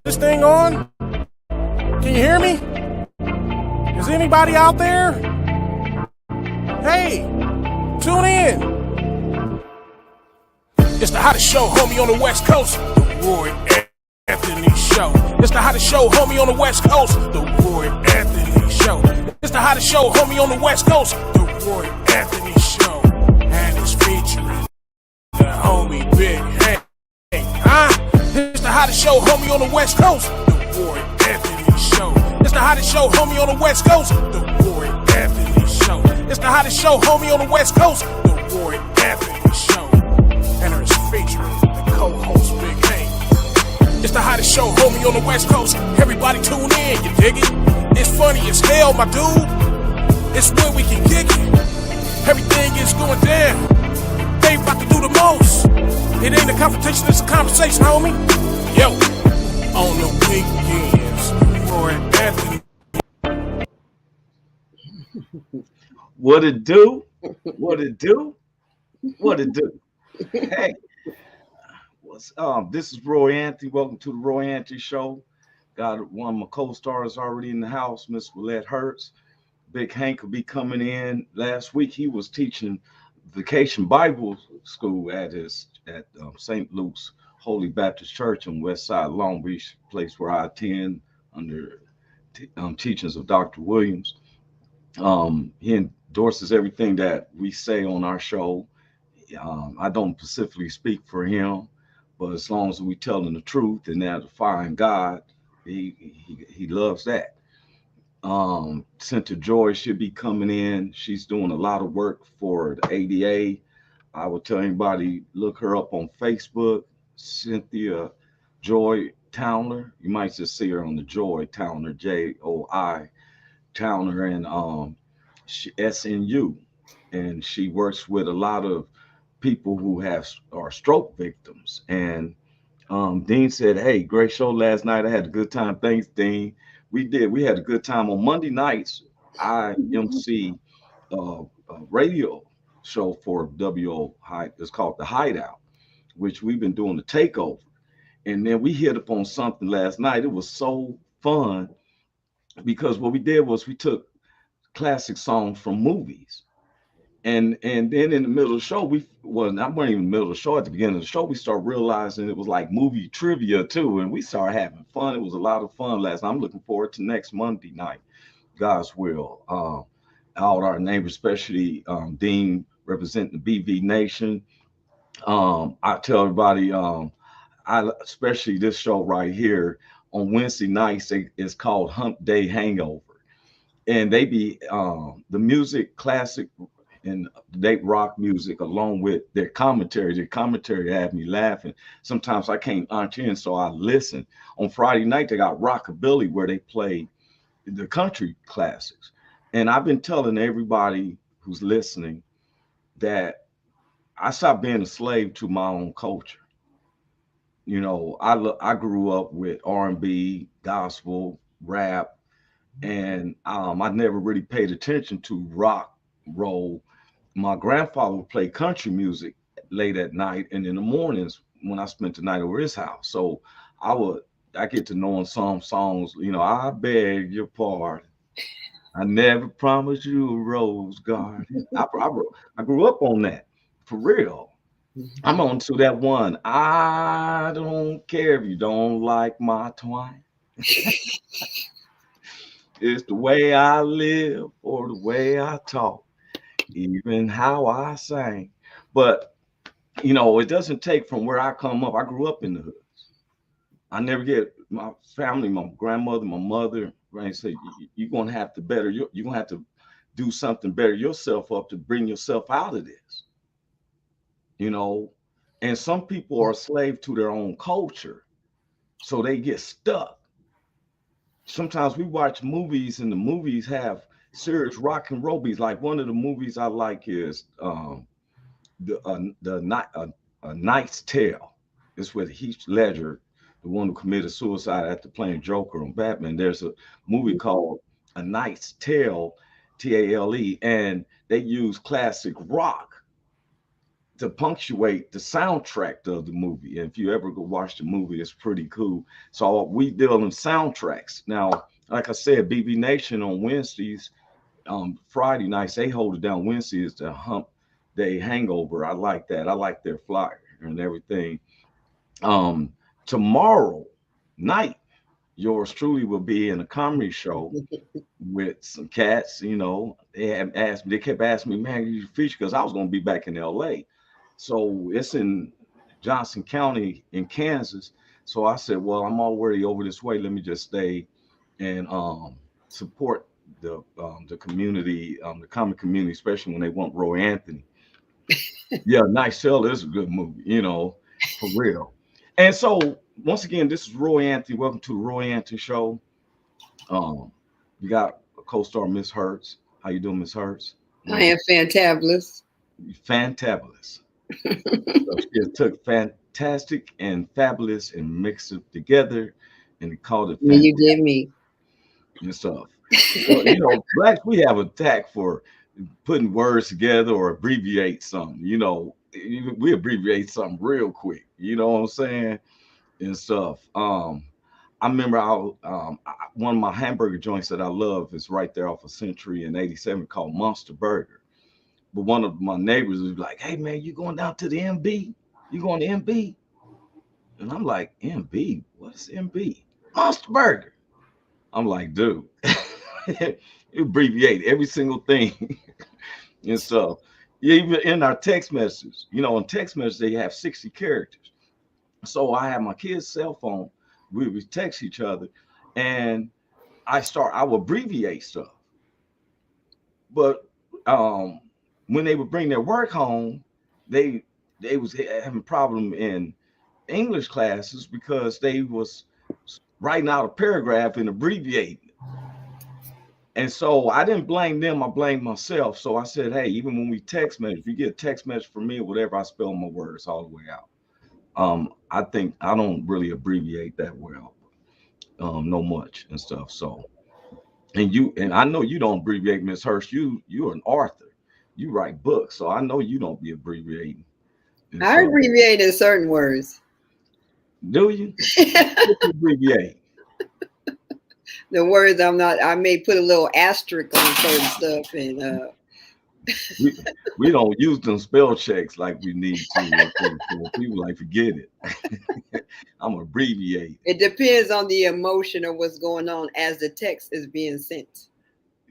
this thing on? Can you hear me? Is anybody out there? Hey, tune in. It's the hottest show, homie, on the West Coast. The Roy Anthony Show. It's the hottest show, homie, on the West Coast. The Roy Anthony Show. It's the hottest show, homie, on the West Coast. The Roy Anthony Show. And it's featuring the homie Big Hank. It's the hottest show, homie, on the West Coast. The Roy Anthony Show. It's the hottest show, homie, on the West Coast. The Roy Anthony Show. It's the hottest show, homie, on the West Coast. The Roy Anthony Show. And it's featuring the co-host Big Hank. It's the hottest show, homie, on the West Coast. Everybody tune in, you dig it? It's funny as hell, my dude. It's where we can kick it. Everything is going down. They about to do the most. It ain't a confrontation, it's a conversation, homie. Yo, on the weekends, Roy Anthony. What it do? What it do? What it do? Hey, this is Roy Anthony. Welcome to the Roy Anthony Show. Got one of my co-stars already in the house, Miss Willette Hurst. Big Hank will be coming in. Last week he was teaching Vacation Bible School at St. Luke's Holy Baptist Church in West Side Long Beach, place where I attend under teachings of Dr. Williams. He endorses everything that we say on our show. I don't specifically speak for him, but as long as we telling the truth and edifying God, he loves that. Cynthia Joi should be coming in. She's doing a lot of work for the ADA. I would tell anybody, look her up on Facebook, Cynthia Joi Towner. You might just see her on the Joy Towner, Joi Towner, and SNU. And she works with a lot of people who are stroke victims. And Dean said, hey, great show last night. I had a good time. Thanks, Dean. We had a good time. On Monday nights, I MC a radio show for WO. It's called The Hideout, which we've been doing the takeover. And then we hit upon something last night. It was so fun because what we did was we took classic songs from movies. And then in the middle of the show, I wasn't even in the middle of the show. At the beginning of the show, we started realizing it was like movie trivia too, and we started having fun. It was a lot of fun last night. I'm looking forward to next Monday night, God's will. All our neighbors, especially Dean representing the BV Nation. I tell everybody, especially this show right here on Wednesday nights, it's called Hump Day Hangover, and they be the music classic and they rock music along with their commentary. Their commentary had me laughing. Sometimes I can't punch in, so I listen. On Friday night, they got Rockabilly where they play the country classics. And I've been telling everybody who's listening that I stopped being a slave to my own culture. You know, I grew up with R&B, gospel, rap, and I never really paid attention to rock, roll. My grandfather would play country music late at night and in the mornings when I spent the night over his house. So I get to knowing some songs, you know, I beg your pardon. I never promised you a rose garden. I grew up on that for real. I'm on to that one. I don't care if you don't like my twine. It's the way I live or the way I talk. Even how I sang. But, you know, it doesn't take from where I come up. I grew up in the hoods. I never get my family, my grandmother, my mother, right? Say, you're going to have to better, you're going to have to do something better yourself up to bring yourself out of this, you know? And some people are a slave to their own culture. So they get stuck. Sometimes we watch movies and the movies have serious rock and roll beats. Like one of the movies I like is A Knight's Tale. It's with Heath Ledger, the one who committed suicide after playing Joker on Batman. There's a movie called A Knight's Tale, Tale, and they use classic rock to punctuate the soundtrack of the movie. And if you ever go watch the movie, it's pretty cool. So we deal in soundtracks. Now, like I said, BB Nation on Wednesdays, Friday nights, they hold it down. Wednesday is the Hump Day Hangover. I like that. I like their flyer and everything. Um, Tomorrow night, yours truly will be in a comedy show with some cats. They kept asking me, man, you feature, because I was going to be back in LA. So it's in Johnson County in Kansas. So I said, well, I'm already over this way. Let me just stay and support the community, the comic community, especially when they want Roy Anthony. Yeah, Nice Sell is a good movie, for real. And so once again, this is Roy Anthony. Welcome to the Roy Anthony Show. We got a co-star, Miss Hurst. How you doing, Miss Hurst? I am fantabulous. Fantabulous. So she took fantastic and fabulous and mixed it together and called it You did me. and stuff. So, blacks, we have a tact for putting words together or abbreviate something. We abbreviate something real quick. You know what I'm saying? And stuff. I remember one of my hamburger joints that I love is right there off of Century and 87 called Monster Burger. But one of my neighbors was like, hey, man, you going down to the MB? You going to MB? And I'm like, MB? What's MB? Monster Burger. I'm like, dude, you abbreviate every single thing and stuff. Even in our text messages, in text messages, they have 60 characters. So I have my kid's cell phone. We would text each other, and I would abbreviate stuff. But when they would bring their work home, they was having a problem in English classes because they was writing out a paragraph and abbreviating it. And so I didn't blame them, I blamed myself. So I said, hey, even when we text message, if you get a text message from me or whatever, I spell my words all the way out. I think I don't really abbreviate that well, no much and stuff. So, and I know you don't abbreviate, Miss Hurst. You're an author. You write books, so I know you don't be abbreviating. I abbreviate in certain words. Do you? What you abbreviate? The words I may put a little asterisk on certain stuff, and we don't use them spell checks like we need to. People like forget it. I'm abbreviate. It depends on the emotion of what's going on as the text is being sent.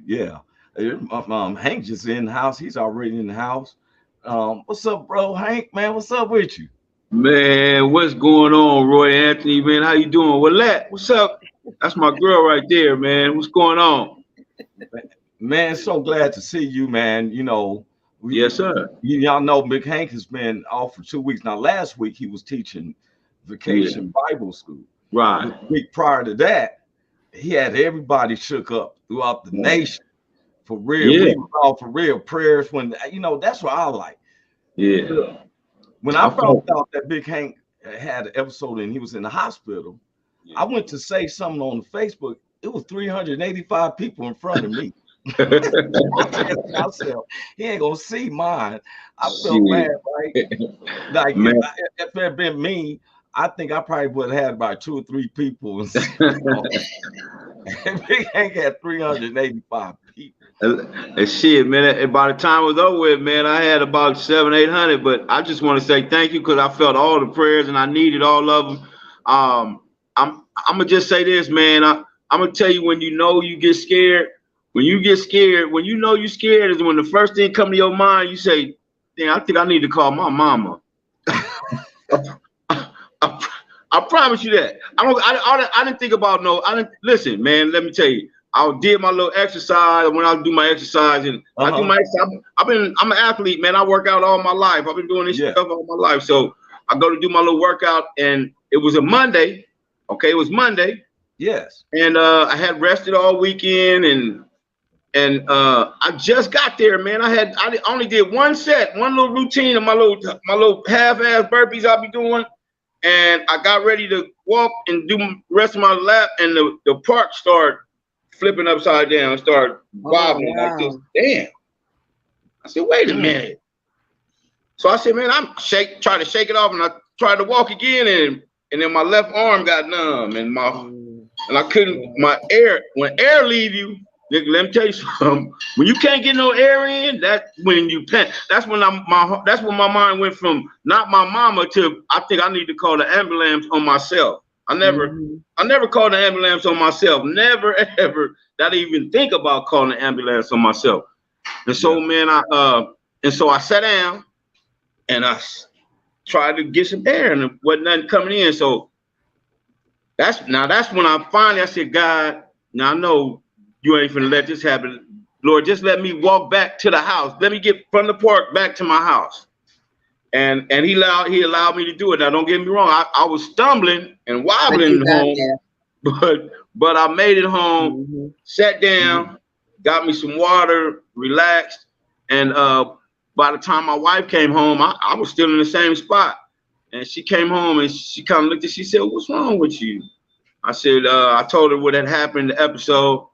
Yeah. Hank just in the house. He's already in the house. What's up, bro? Hank, man, what's up with you? Man, what's going on, Roy Anthony, man? How you doing? Willette, what's up? That's my girl right there, man. What's going on? Man, so glad to see you, man. Yes, sir. Y'all know Big Hank has been off for 2 weeks. Now, last week he was teaching Vacation Bible School. Right. The week prior to that, he had everybody shook up throughout the nation. For real. Yeah. We was all for real prayers when, that's what I like. Yeah. When I found out that Big Hank had an episode and he was in the hospital, I went to say something on Facebook. It was 385 people in front of me. Myself, he ain't gonna see mine. I felt bad, right? Like if it had been me, I think I probably would have had about 2 or 3 people. Big Hank had 385 people. And shit, man. And by the time it was over with, man, I had about 700-800. But I just want to say thank you because I felt all the prayers and I needed all of them. I'm gonna just say this, man. I'm gonna tell you, when you get scared. When you get scared, when you know you're scared, is when the first thing come to your mind. You say, "Damn, I think I need to call my mama." I promise you that. I didn't think about no. I didn't listen, man. Let me tell you. I did my little exercise when I do my exercise, and I do my exercise. I'm an athlete, man. I work out all my life. I've been doing this stuff all my life. So I go to do my little workout, and it was a Monday. Okay, it was Monday. Yes. And I had rested all weekend, and I just got there, man. I only did one little routine of my little half-ass burpees I'll be doing, and I got ready to walk and do the rest of my lap, and the park started flipping upside down, started wobbling like this. Damn. I said, wait a minute. So I said, man, trying to shake it off, and I tried to walk again, and then my left arm got numb, and I couldn't. When air leave you, let me tell you something. When you can't get no air in, that's when you panic. That's when my mind went from not my mama to I think I need to call the ambulance on myself. I never called the ambulance on myself. Never ever did I even think about calling the ambulance on myself. And so, man, so I sat down and I tried to get some air, and there wasn't nothing coming in. So that's when I said, God, now I know you ain't finna let this happen. Lord, just let me walk back to the house. Let me get from the park back to my house. And he allowed me to do it. Now, don't get me wrong. I was stumbling and wobbling home, but I made it home, sat down, got me some water, relaxed. And by the time my wife came home, I was still in the same spot. And she came home and she kind of looked at, she said, what's wrong with you? I said, I told her what had happened in the episode.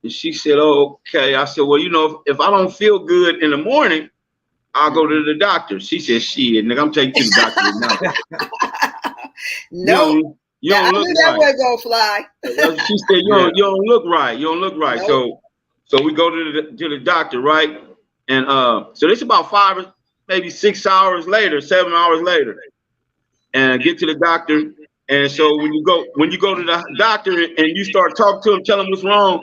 And she said, oh, okay. I said, well, you know, if I don't feel good in the morning, I'll go to the doctor. She said, shit, nigga, I'm taking you to the doctor now. No. You don't look right. That way go fly. She said, you don't look right. You don't look right. Nope. So we go to the doctor, right? And so this about 5 or maybe 6 hours later, 7 hours later, and get to the doctor. And so when you go to the doctor and you start talking to him, tell him what's wrong,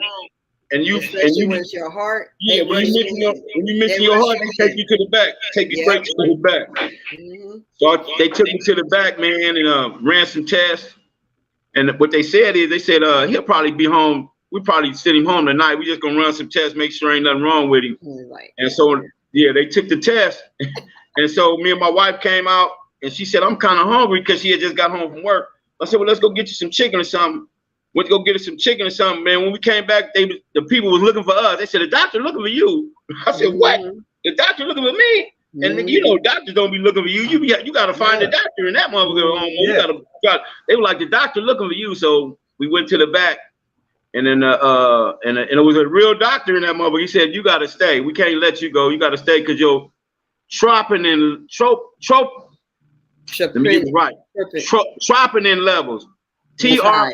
and you with your heart. Yeah, when you mention your heart, they take you to the back, take you straight to the back. So they took me to the back, man, and ran some tests. And what they said is, he'll probably be home. We probably send him home tonight. We just gonna run some tests, make sure ain't nothing wrong with him. And so they took the test, and so me and my wife came out, and she said, I'm kind of hungry because she had just got home from work. I said, well, let's go get you some chicken or something. Went to go get us some chicken or something, man. When we came back, the people was looking for us. They said, the doctor looking for you. I said, what? The doctor looking for me? And you know, doctors don't be looking for you. You got to find the doctor in that motherfucker. They were like, the doctor looking for you. So we went to the back, and then and it was a real doctor in that motherfucker. He said, you got to stay. We can't let you go. You got to stay because your troponin levels, troponin,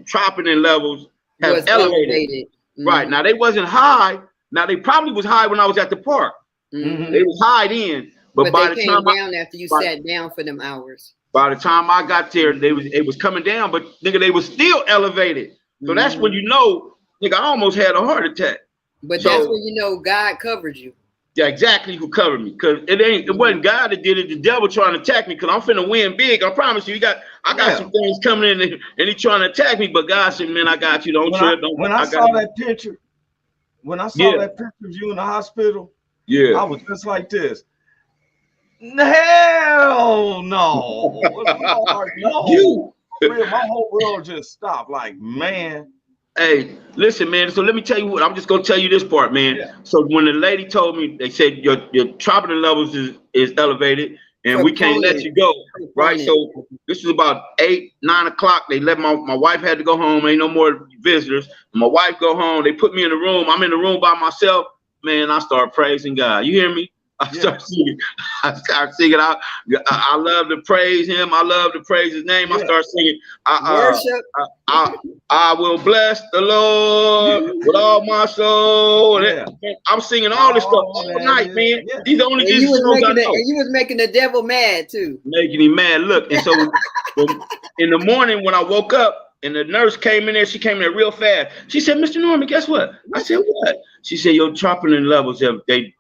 troponin levels have elevated. Right. Now they wasn't high. Now they probably was high when I was at the park. They was high then, but by the time down after you sat down for them hours. By the time I got there, it was coming down, but nigga, they was still elevated. So that's when you know, nigga, I almost had a heart attack. But that's when you know God covered you. Yeah, exactly who covered me. Cause it wasn't God that did it, the devil trying to attack me, because I'm finna win big. I promise you, I got some things coming in and he trying to attack me, but God said, man, I got you. Don't trip. When I saw that picture of you in the hospital, I was just like this. Hell no. No. My whole world just stopped. Like, man. Hey, listen, man. So let me tell you what. I'm just gonna tell you this part, man. Yeah. So when the lady told me, they said your troponin levels is elevated, and we can't let you go, right? So this was about 8, 9 o'clock. They let my wife had to go home. Ain't no more visitors. My wife go home. They put me in the room. I'm in the room by myself. Man, I start praising God. You hear me? I start singing. I love to praise him. I love to praise his name. I start singing. Worship. I will bless the Lord with all my soul. I'm singing all this stuff all night, man. These are only Jesus songs I know. And you was making the devil mad too. Making him mad. Look, and so in the morning when I woke up, and the nurse came in there, she came in there real fast. She said, Mr. Norman, guess what? I said, what? She said, your troponin levels they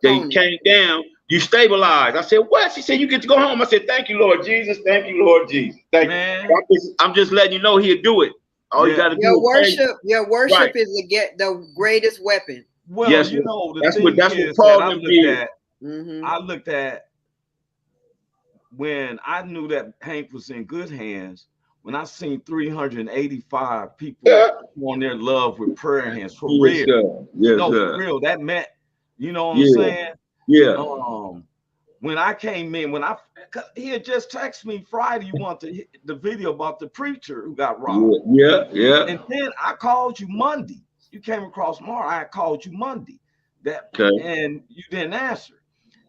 came down. You stabilized. I said, what? She said, you get to go home. I said, thank you, Lord Jesus. Thank you, Lord Jesus. Thank you. I'm just letting you know he'll do it. All you got to do your worship is the greatest weapon. Well, yes, you know, that's what Paul I looked at when I knew that Hank was in good hands. When I seen 385 people on their love with prayer hands, for real. For real. That meant, you know what I'm saying? Yeah. When I came in, he had just texted me Friday, you want the video about the preacher who got robbed. Yeah. And then I called you Monday. You came across Mar. I called you Monday. That Okay. and you didn't answer.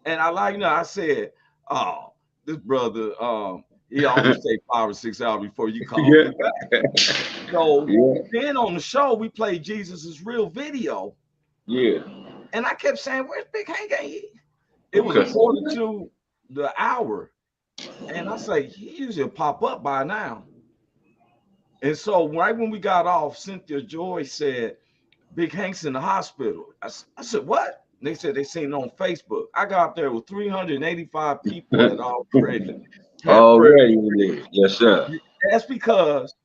And I like, I said, oh, this brother, he always take 5 or 6 hours before you call Yeah. me back. So Yeah. then on the show, we played Jesus' real video. Yeah. And I kept saying, where's Big Hank? It was a Okay. quarter to the hour. And I say, he usually pop up by now. And so right when we got off, Cynthia Joi said, Big Hank's in the hospital. I said, what? And they said they seen it on Facebook. I got up there with 385 people that already had prayer. Already. Yes, sir. That's because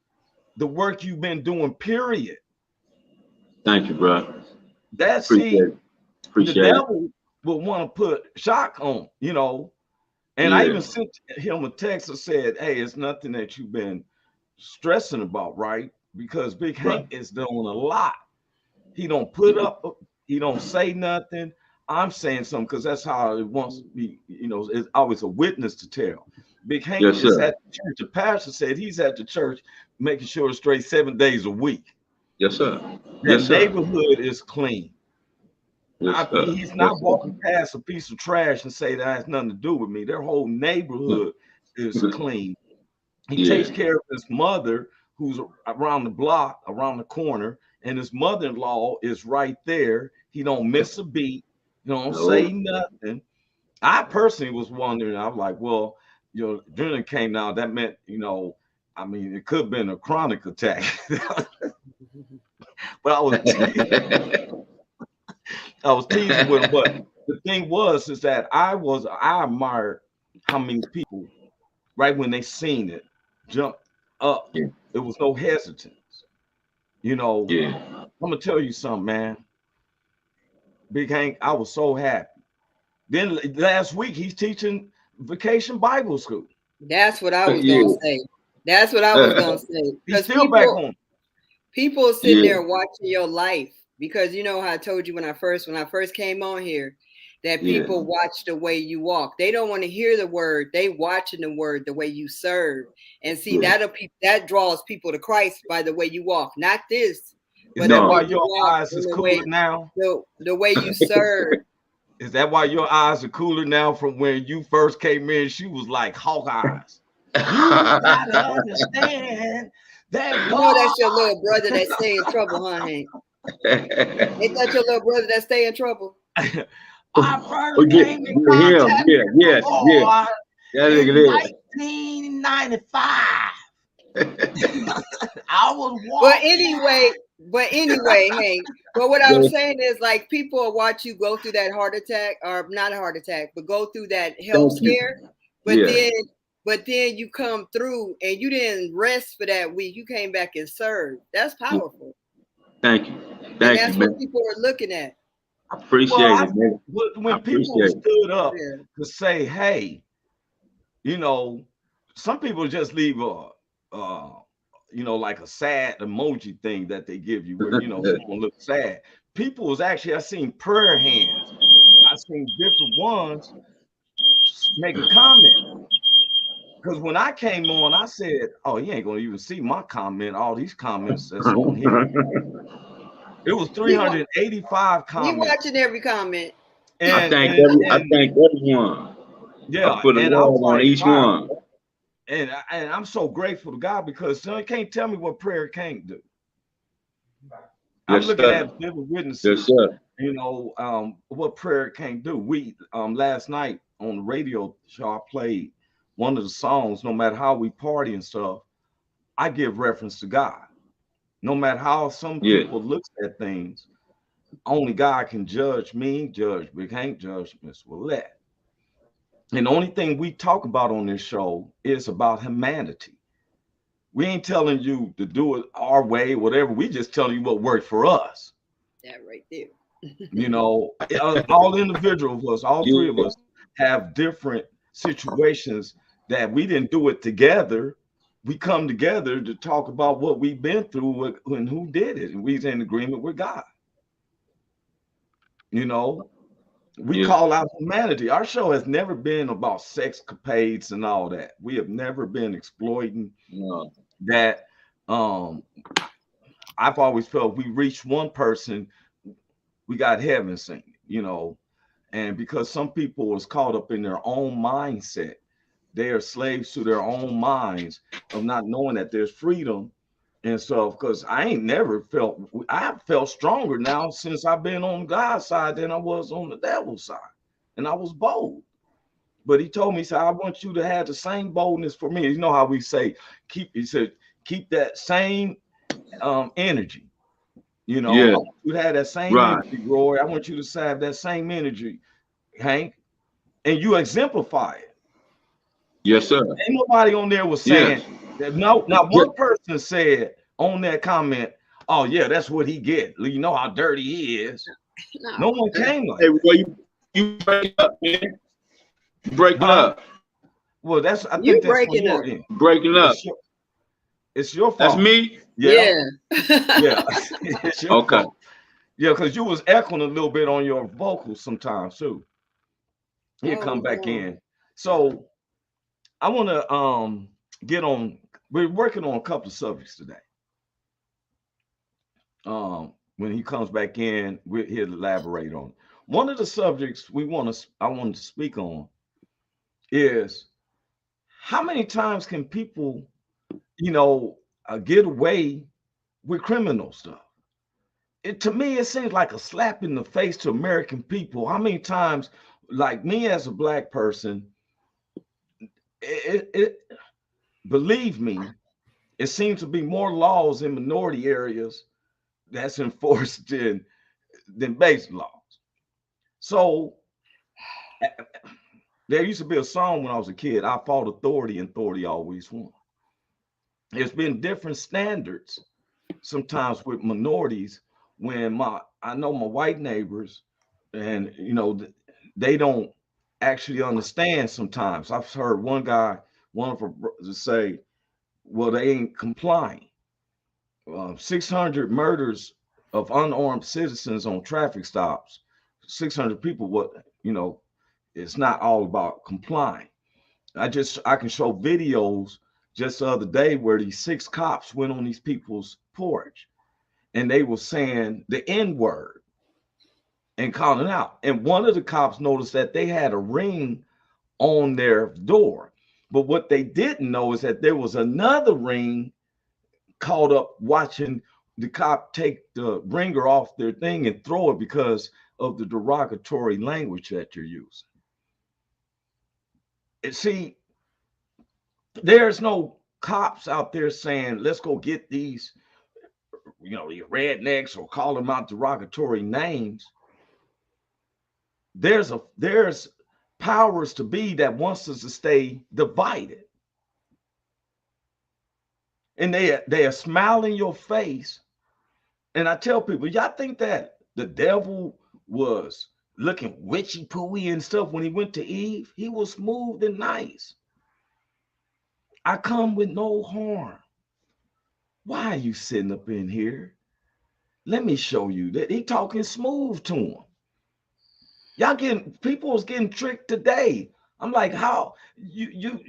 the work you've been doing, period. Thank you, bro. That's Appreciate the it. devil will want to put shock on, And I Yeah. even sent him a text that said, hey, it's nothing that you've been stressing about, right? Because Big Hank is doing a lot. He don't put up, he don't say nothing. I'm saying something because that's how it wants to be, it's always a witness to tell. Big Hank Yes, is sir. at the church. The pastor said he's at the church making sure it's straight 7 days a week. Yes, sir. The Yes, sir. neighborhood is clean. Yes, sir. He's not Yes, walking past a piece of trash and say that has nothing to do with me. Their whole neighborhood is clean. He takes care of his mother, who's around the block, around the corner, and his mother-in-law is right there. He don't miss a beat. He don't say nothing. I personally was wondering. I'm like, well, adrenaline came out. That meant, it could have been a chronic attack. But I was teasing with him. But the thing is that I admired how many people, right when they seen it, jumped up. Yeah. There was no hesitance. Yeah. I'm gonna tell you something, man. Big Hank, I was so happy. Then last week he's teaching Vacation Bible School. That's what I was gonna say. That's what I was gonna say. He's still back home. People sitting there watching your life because you know how I told you when I first came on here that people watch the way you walk. They don't want to hear the word. They watching the word, the way you serve, and see that draws people to Christ by the way you walk. Not this. Is that why your eyes is cooler now? The way you serve. Is that why your eyes are cooler now from when you first came in? She was like hawk eyes. You gotta understand that. You know that's your little brother that stay in trouble, huh, Hank? Ain't that your little brother that stay in trouble? I first came in contact with yes. That nigga in 1995. I was walking. But anyway, Hank. But what I'm saying is, like, people will watch you go through that heart attack, or not a heart attack, but go through that health scare. But then you come through and you didn't rest for that week. You came back and served. That's powerful. Thank you. That's what people are looking at. I appreciate it, man. When people stood up to say, hey, some people just leave like a sad emoji thing that they give you where, someone looks sad. People was actually, I seen prayer hands. I seen different ones make a comment. Because when I came on, I said, oh, you ain't going to even see my comment, all these comments that's on here. It was 385 comments. You watching every comment. And, I thank everyone. Yeah. I put a love on each one. And I'm so grateful to God because you can't tell me what prayer can't do. I'm looking at different witnesses, what prayer can't do. We last night on the radio show, I played one of the songs. No matter how we party and stuff, I give reference to God. No matter how some people look at things, only God can judge me, judge Big Hank, judge Miss Willette. And the only thing we talk about on this show is about humanity. We ain't telling you to do it our way, whatever. We just telling you what worked for us. That right there. All individual of us, all three of us have different situations that we didn't do it together. We come together to talk about what we've been through and who did it. And we're in agreement with God. We call out humanity. Our show has never been about sex capades and all that. We have never been exploiting that. I've always felt we reach one person, we got heaven singing. you know, and because some people was caught up in their own mindset, they are slaves to their own minds of not knowing that there's freedom and stuff. Because I ain't never felt, I have felt stronger now since I've been on God's side than I was on the devil's side, and I was bold. But he told me, he said, I want you to have the same boldness for me. You know how we say, he said, keep that same energy. You know, I Yeah. want you to have that same Right. energy, Roy. I want you to have that same energy, Hank, and you exemplify it. Yes, sir. Ain't nobody on there was Yes. saying that. No, not one person said on that comment, "Oh yeah, that's what he get." You know how dirty he is. No one came like Hey, that. well, you breaking up, man. You breaking Huh? up. Well, that's, I You think that's on breaking your up. end. Breaking up. It's your That's fault. me. Yeah, Yeah. yeah, it's your Okay. fault. Yeah, because you was echoing a little bit on your vocals sometimes too. He'll Oh come back no. in. So I want to get on. We're working on a couple of subjects today. When he comes back in, he'll elaborate on. One of the subjects I want to speak on is how many times can people, you know, get away with criminal stuff? To me, it seems like a slap in the face to American people. How many times, like me as a black person, it believe me, it seems to be more laws in minority areas that's enforced than basic laws. So there used to be a song when I was a kid. I fought authority, and authority always won. There's been different standards sometimes with minorities when I know my white neighbors, and you know they don't actually understand sometimes. I've heard one of them say, "Well, they ain't complying." 600 murders of unarmed citizens on traffic stops. 600 people. What you know, it's not all about complying. I can show videos just the other day where these 6 cops went on these people's porch and they were saying the N word and calling out. And one of the cops noticed that they had a ring on their door. But what they didn't know is that there was another ring caught up watching the cop take the ringer off their thing and throw it because of the derogatory language that you're using. And see, there's no cops out there saying, let's go get these, you know, the rednecks or call them out derogatory names. There's powers to be that wants us to stay divided. And they are smiling your face. And I tell people, y'all think that the devil was looking witchy pooey and stuff when he went to Eve? He was smooth and nice. I come with no harm. Why are you sitting up in here? Let me show you that he talking smooth to him. Y'all people was getting tricked today. I'm like, how you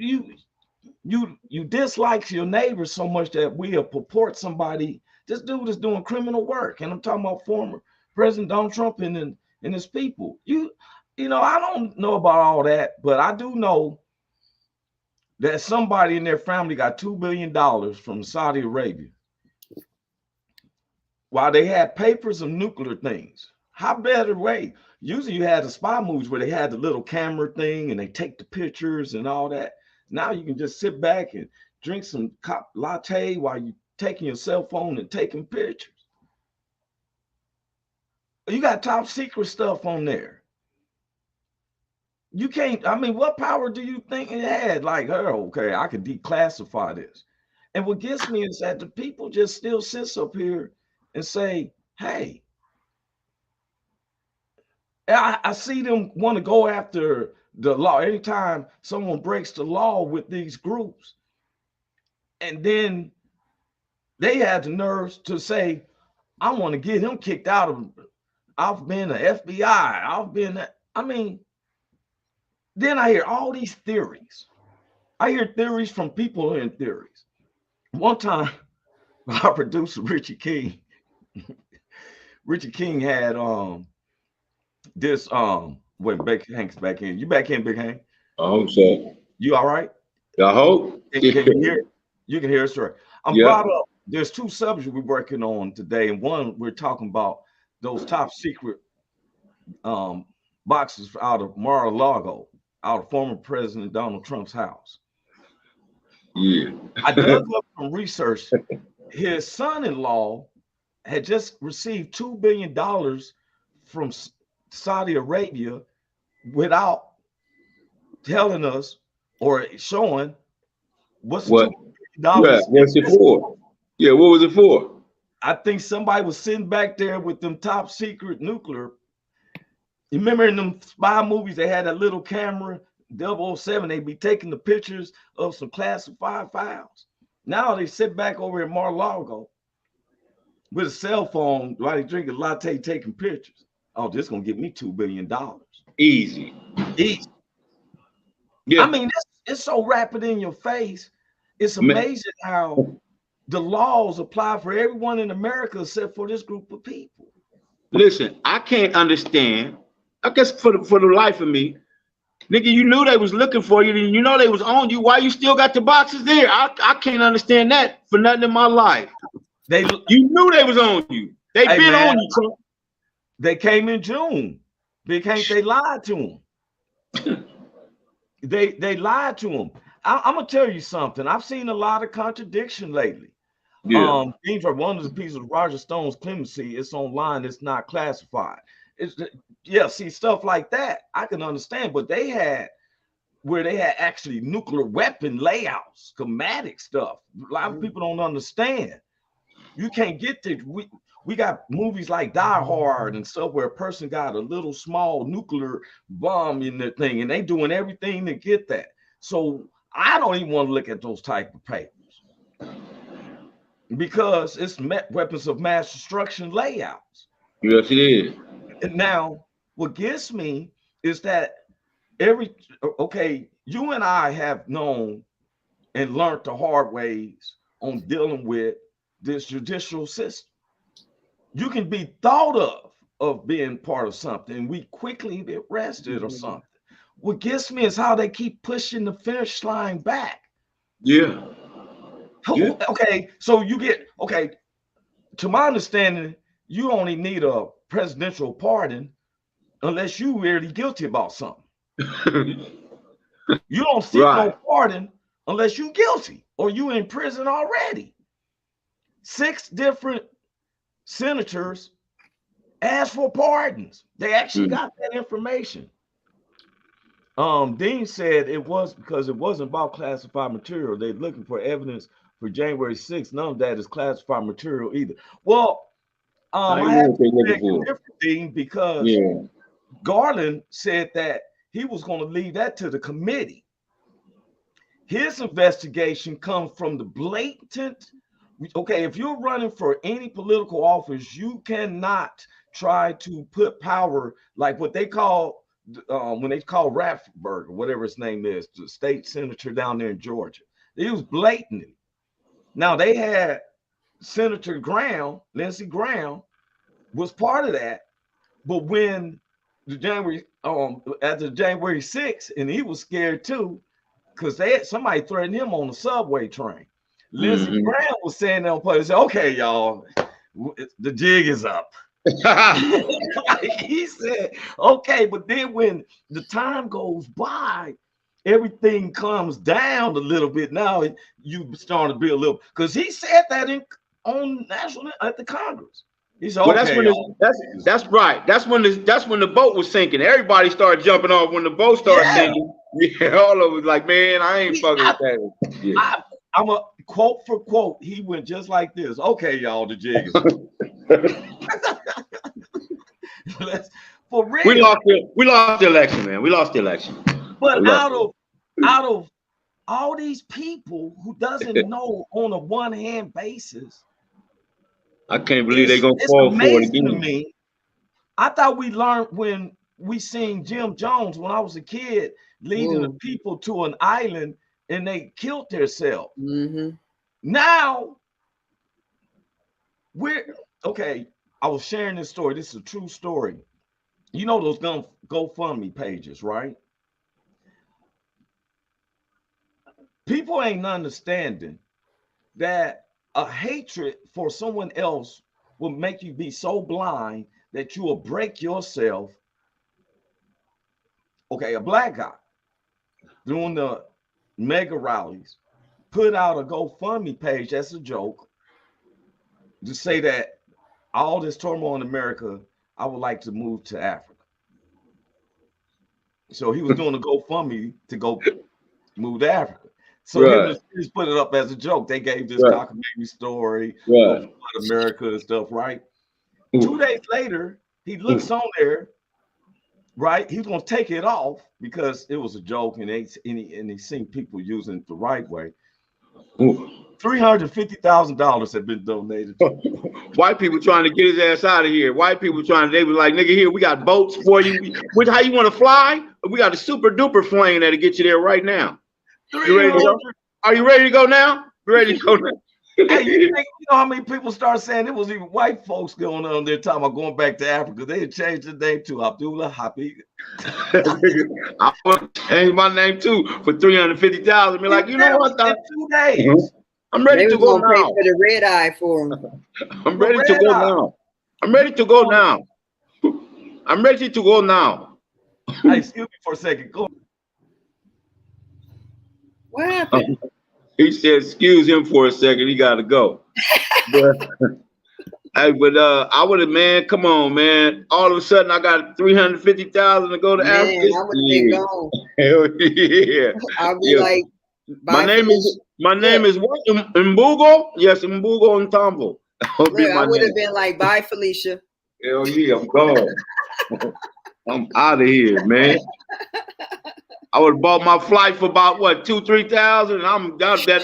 dislike your neighbor so much that we'll purport somebody. This dude is doing criminal work, and I'm talking about former President Donald Trump and his people. You know, I don't know about all that, but I do know that somebody in their family got $2 billion from Saudi Arabia while they had papers of nuclear things. How better way? Usually you had the spy movies where they had the little camera thing and they take the pictures and all that. Now you can just sit back and drink some latte while you taking your cell phone and taking pictures. You got top secret stuff on there. You can't, I mean, what power do you think it had? Like, oh, okay, I could declassify this. And what gets me is that the people just still sits up here and say, hey, I see them want to go after the law anytime someone breaks the law with these groups. And then they had the nerves to say, I want to get him kicked out of, I've been an FBI. I mean, then I hear all these theories. I hear theories from people in theories. One time, our producer, Richie King had this when Big Hank's back in. You back in, Big Hank? I hope so. You all right? I hope. Can you hear? You can hear us, right? I'm Yeah. brought up. There's two subjects we're working on today, and one we're talking about those top secret boxes out of Mar-a-Lago, out of former President Donald Trump's house. Yeah. I dug up some research. His son-in-law had just received $2 billion from Saudi Arabia without telling us or showing what's What? $2 billion. What's it for? Yeah, what was it for? I think somebody was sitting back there with them top secret nuclear. You remember in them spy movies, they had that little camera, 007, they'd be taking the pictures of some classified files. Now they sit back over in Mar-a-Lago with a cell phone while they drink a latte taking pictures. Oh, this is going to get me $2 billion. Easy. Yeah. I mean, it's so rapid in your face. It's amazing how the laws apply for everyone in America except for this group of people. Listen, I can't understand. I guess for the life of me, nigga, you knew they was looking for you, and you know they was on you. Why you still got the boxes there? I can't understand that for nothing in my life. You knew they was on you. They been on you, Trump. They came in June. Big Hank, they lied to him. They lied to him. I'm gonna tell you something. I've seen a lot of contradiction lately. Yeah. Things are one of the pieces of Roger Stone's clemency. It's online. It's not classified. See, stuff like that I can understand, but they had actually nuclear weapon layouts, schematic stuff. A lot of people don't understand. You can't get to. We got movies like Die Hard and stuff where a person got a little small nuclear bomb in their thing, and they doing everything to get that. So I don't even want to look at those type of papers because it's weapons of mass destruction layouts. Yes, it is. And now, what gets me is that you and I have known and learned the hard ways on dealing with this judicial system. You can be thought of being part of something, we quickly get arrested or something. What gets me is how they keep pushing the finish line back. Yeah. Okay, so to my understanding, you only need a presidential pardon unless you really guilty about something. You don't seek no pardon unless you're guilty or you in prison already. 6 different senators asked for pardons. They actually got that information. Dean said it was because it wasn't about classified material. They're looking for evidence for January 6th. None of that is classified material either. Well, I have to make a different thing because Garland said that he was going to leave that to the committee. His investigation comes from the blatant. Okay, if you're running for any political office, you cannot try to put power like what they call when they call Raffensperger, whatever his name is, the state senator down there in Georgia. It was blatant. Now they had Senator Graham, Lindsey Graham, was part of that, but when the January after January 6th, and he was scared too, because somebody threatened him on the subway train. Lindsey Graham was saying on place, okay, y'all, the jig is up. He said, okay, but then when the time goes by, everything comes down a little bit. Now you starting to be a little, because he said that on national at the Congress. He said, well, that's right. That's when the boat was sinking. Everybody started jumping off when the boat started sinking. Yeah, all of it was like, man, I ain't fucking with that. Yeah. I'm a quote for quote. He went just like this. Okay, y'all, the jig is for real. We lost the election, man. We lost the election. But out of all these people who doesn't know on a one-hand basis, I can't believe they're gonna fall for it again. To me, I thought we learned when we seen Jim Jones when I was a kid leading the people to an island and they killed themselves. Now I was sharing this story. This is a true story. You know those GoFundMe pages, right? People ain't understanding that a hatred for someone else will make you be so blind that you will break yourself. Okay, a black guy doing the mega rallies put out a GoFundMe page as a joke to say that all this turmoil in America, I would like to move to Africa. So he was doing a GoFundMe to go move to Africa. So him and his friends put it up as a joke. They gave this cockamamie story of America and stuff, right? 2 days later, he looks on there, right? He's gonna take it off because it was a joke, and he seen people using it the right way. $350,000 had been donated. White people trying to get his ass out of here. White people they were like, nigga, here, we got boats for you. How you want to fly? We got a super duper plane that'll get you there right now. You ready to go? Are you ready to go now? You ready to go now? Hey, you know how many people start saying it was even white folks going on there talking about going back to Africa? They had changed the name to Abdullah Habib. I want to change my name too for $350,000. Be like, you know what? 2 days. I'm ready to go now. Pay for the red eye for him. I'm ready to go now. I'm ready to go now. I'm ready to go now. Hey, excuse me for a second. Go. What happened? He said, excuse him for a second. He got to go. I would have, man, come on, man. All of a sudden, I got $350,000 to go to Africa. I would have been gone. Hell yeah. I'll be like, my name is what? Mbugo? Yes, Mbugo and Tombo. I would have been like, bye, Felicia. Hell yeah, I'm gone. I'm out of here, man. I would have bought my flight for about what, 2,000-3,000, and I'm down that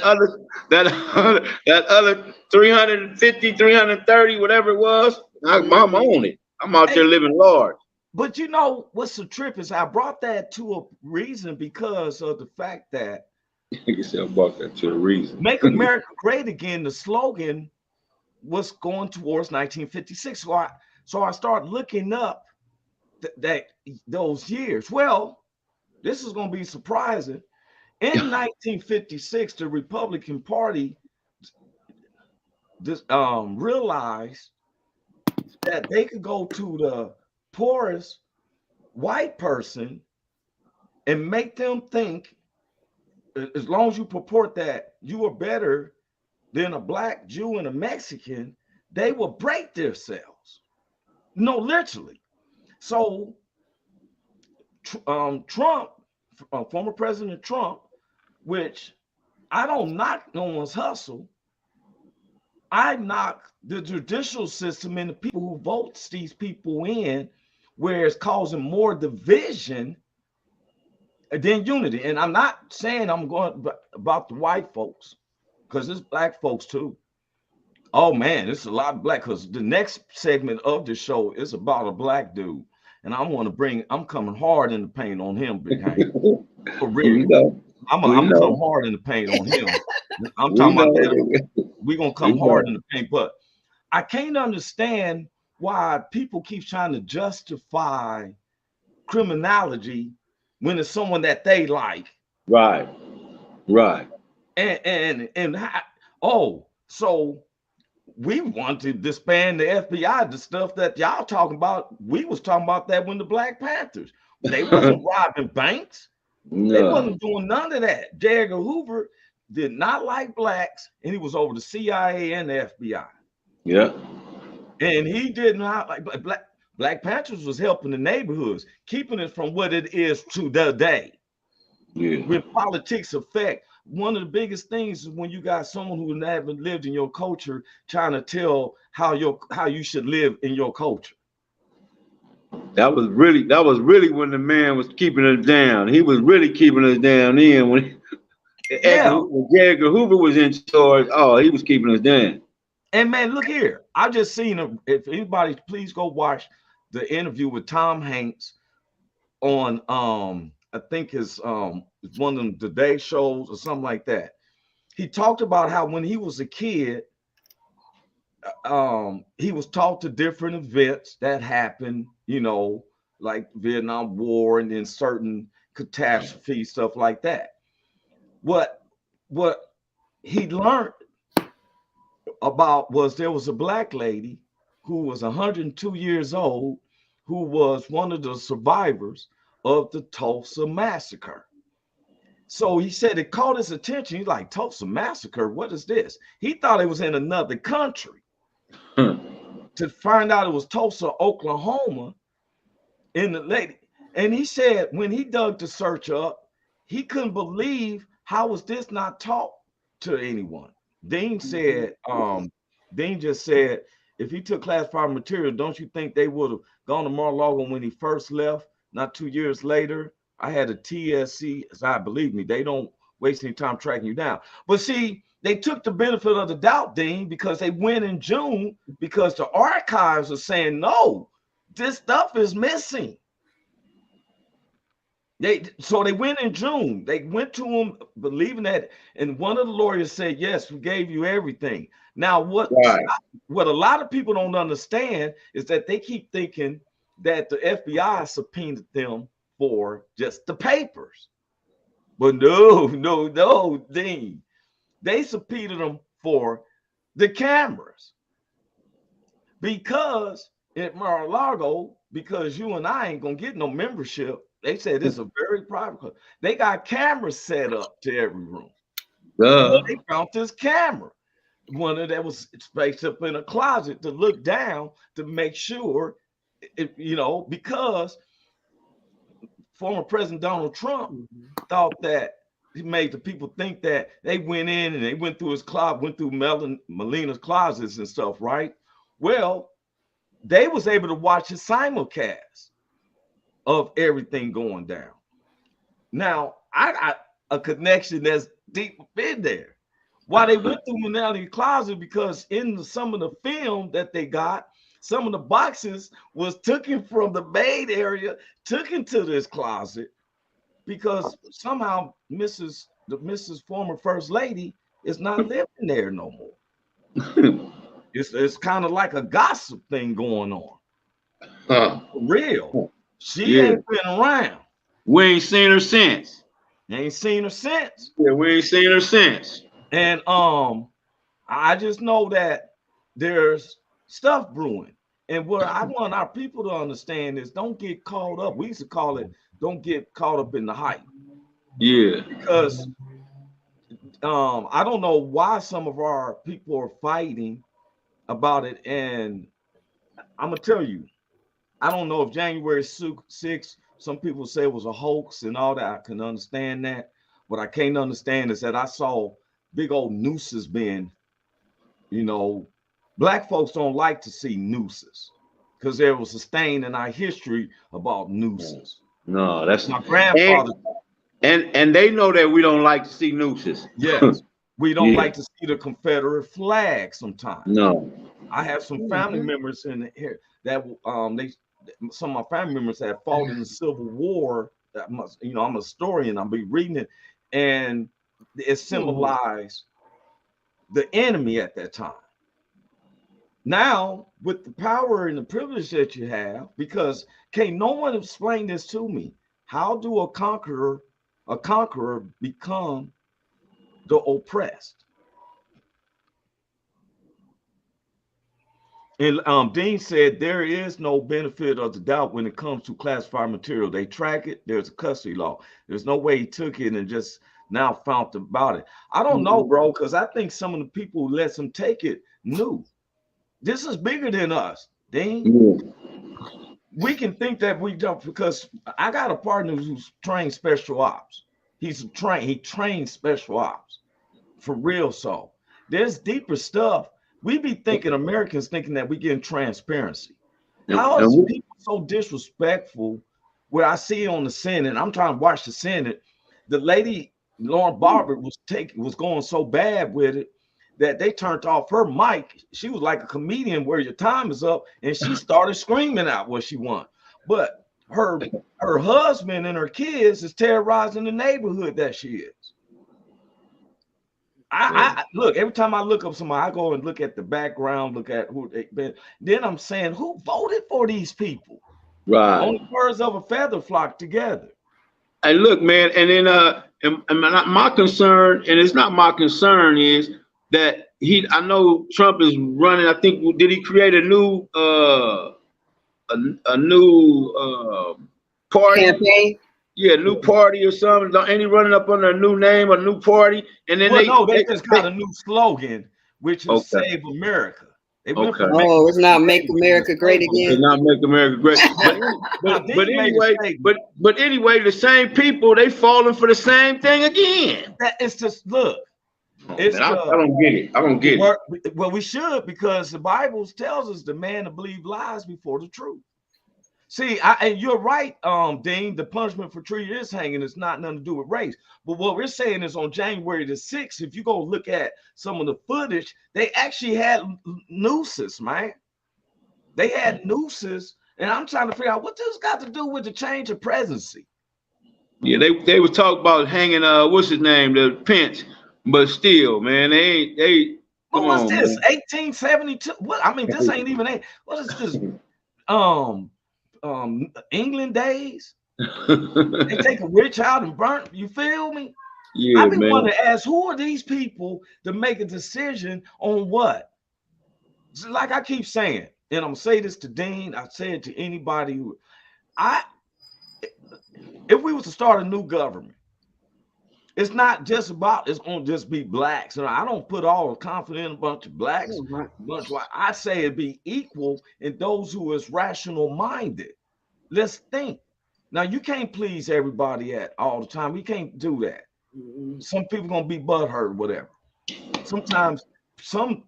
other 350, 330, whatever it was. I'm on it. I'm out there living large. But you know what's the trip is I brought that to a reason because of the fact that I said I brought that to a reason. Make America Great Again, the slogan was going towards 1956. So I started looking up those years. Well, this is going to be surprising. In 1956, the Republican Party realized that they could go to the poorest white person and make them think, as long as you purport that you are better than a black Jew and a Mexican, they will break themselves. No, literally. So Trump, former President Trump, which I don't knock no one's hustle, I knock the judicial system and the people who votes these people in, where it's causing more division than unity. And I'm not saying I'm going about the white folks, because it's black folks too. Oh man, it's a lot of black, because the next segment of the show is about a black dude. And I'm coming hard in the paint on him, Big Hank. For real. I'm gonna come hard in the paint on him. I'm talking about that. We're gonna come hard in the paint, but I can't understand why people keep trying to justify criminality when it's someone that they like. Right. So we want to disband the FBI, the stuff that y'all talking about. We was talking about that when the Black Panthers, they wasn't robbing banks. No. They wasn't doing none of that. J. Edgar Hoover did not like blacks, and he was over the CIA and the FBI. Yeah. And he did not like Black Panthers was helping the neighborhoods, keeping it from what it is today. Yeah. When politics affect, one of the biggest things is when you got someone who haven't lived in your culture trying to tell how you should live in your culture. That was really when the man was keeping us down. He was really keeping us down in when Edgar Hoover was in charge. Oh, he was keeping us down. And man, look here. I just seen him. If anybody, please go watch the interview with Tom Hanks on I think it's one of them Today shows or something like that. He talked about how when he was a kid, he was taught to different events that happened, like Vietnam War and then certain catastrophes, stuff like that. What he learned about was there was a black lady who was 102 years old who was one of the survivors of the Tulsa massacre. So he said it caught his attention. He's like, Tulsa massacre, what is this? He thought it was in another country. To find out it was Tulsa, Oklahoma, in the lady. And he said when he dug the search up, he couldn't believe how was this not taught to anyone. Dean said, Dean just said, if he took classified material, don't you think they would have gone to Mar-a-Lago when he first left? Not 2 years later, I had a TSC. I believe me, they don't waste any time tracking you down. But see, they took the benefit of the doubt, Dean, because they went in June because the archives are saying, no, this stuff is missing. So they went in June. They went to him believing that, and one of the lawyers said, yes, we gave you everything. Now, what a lot of people don't understand is that they keep thinking that the FBI subpoenaed them for just the papers. But no, Dean. They subpoenaed them for the cameras. Because at Mar-a-Lago, because you and I ain't gonna get no membership, they said it's a very private club. They got cameras set up to every room. Well, they found this camera. One of that was spaced up in a closet to look down to make sure, because former President Donald Trump thought that he made the people think that they went in and they went through his closet, went through Melina's closets and stuff, right? Well, they was able to watch a simulcast of everything going down. Now, I got a connection that's deep in there. Why they went through Melina's closet, because in some of the film that they got, some of the boxes was taken from the maid area, took into this closet, because somehow Mrs. former First Lady is not living there no more. It's kind of like a gossip thing going on. For real. She ain't been around. We ain't seen her since. Ain't seen her since. Yeah, we ain't seen her since. And I just know that there's stuff brewing. And what I want our people to understand is don't get caught up. We used to call it, don't get caught up in the hype. Yeah. Because I don't know why some of our people are fighting about it. And I'm going to tell you, I don't know if January 6th, some people say it was a hoax and all that. I can understand that. What I can't understand is that I saw big old nooses being, Black folks don't like to see nooses because there was a stain in our history about nooses. No, that's my grandfather. And they know that we don't like to see nooses. Yes, we don't like to see the Confederate flag sometimes. No. I have some family members in here that some of my family members have fought in the Civil War. I'm a historian. I'll be reading it, and it symbolized the enemy at that time. Now, with the power and the privilege that you have, because can't no one explain this to me. How do a conqueror become the oppressed? And Dean said there is no benefit of the doubt when it comes to classified material. They track it. There's a custody law. There's no way he took it and just now found about it. I don't know, bro, because I think some of the people who let him take it knew. This is bigger than us, Dean. We can think that we don't, because I got a partner who's trained special ops. He trains special ops for real. So there's deeper stuff. We be thinking, Americans thinking that we getting transparency. How is people so disrespectful? Where I see on the Senate, I'm trying to watch the Senate. The lady Lauren Barber was going so bad with it that they turned off her mic. She was like a comedian where your time is up, and she started screaming out what she wanted. But her husband and her kids is terrorizing the neighborhood that she is. I look, every time I look up somebody, I go and look at the background, look at who they've been. Then I'm saying, who voted for these people? Right. Only birds of a feather flock together. Hey, look, man, and then and my concern, and it's not my concern, is that I know Trump is running. I think did he create a new a new party? Campaign. Yeah, new party or something. Ain't he running up under a new name, a new party? And then Well, no, they just got a new slogan, which is okay. Save America. They went Okay. from Oh, it's not Make America Great It's Again. not Make America Great. But anyway, the same people, they falling for the same thing again. That it's just look. Man, I don't get it. I don't get it. Well, we should, because the Bible tells us the man to believe lies before the truth. See, and you're right, Dean. The punishment for treason is hanging. It's not nothing to do with race. But what we're saying is on January the 6th, if you go look at some of the footage, they actually had nooses, man. They had nooses, and I'm trying to figure out what this got to do with the change of presidency. Yeah, they was talking about hanging what's his name, the Pence, but still, man, they Well, what's this? 1872? What? I mean, this ain't even what is this? England days. They take a witch out and burn. You feel me? Yeah, I've been man. wanting to ask, who are these people to make a decision on what? So like I keep saying, and I'm gonna say this to Dean, I say it to anybody who if we was to start a new government, it's not just about it's gonna just be blacks. And I don't put all the confidence in a bunch of blacks. I say it'd be equal in those who is rational minded. Let's think. Now you can't please everybody at all the time. We can't do that. Some people gonna be butthurt, whatever. Sometimes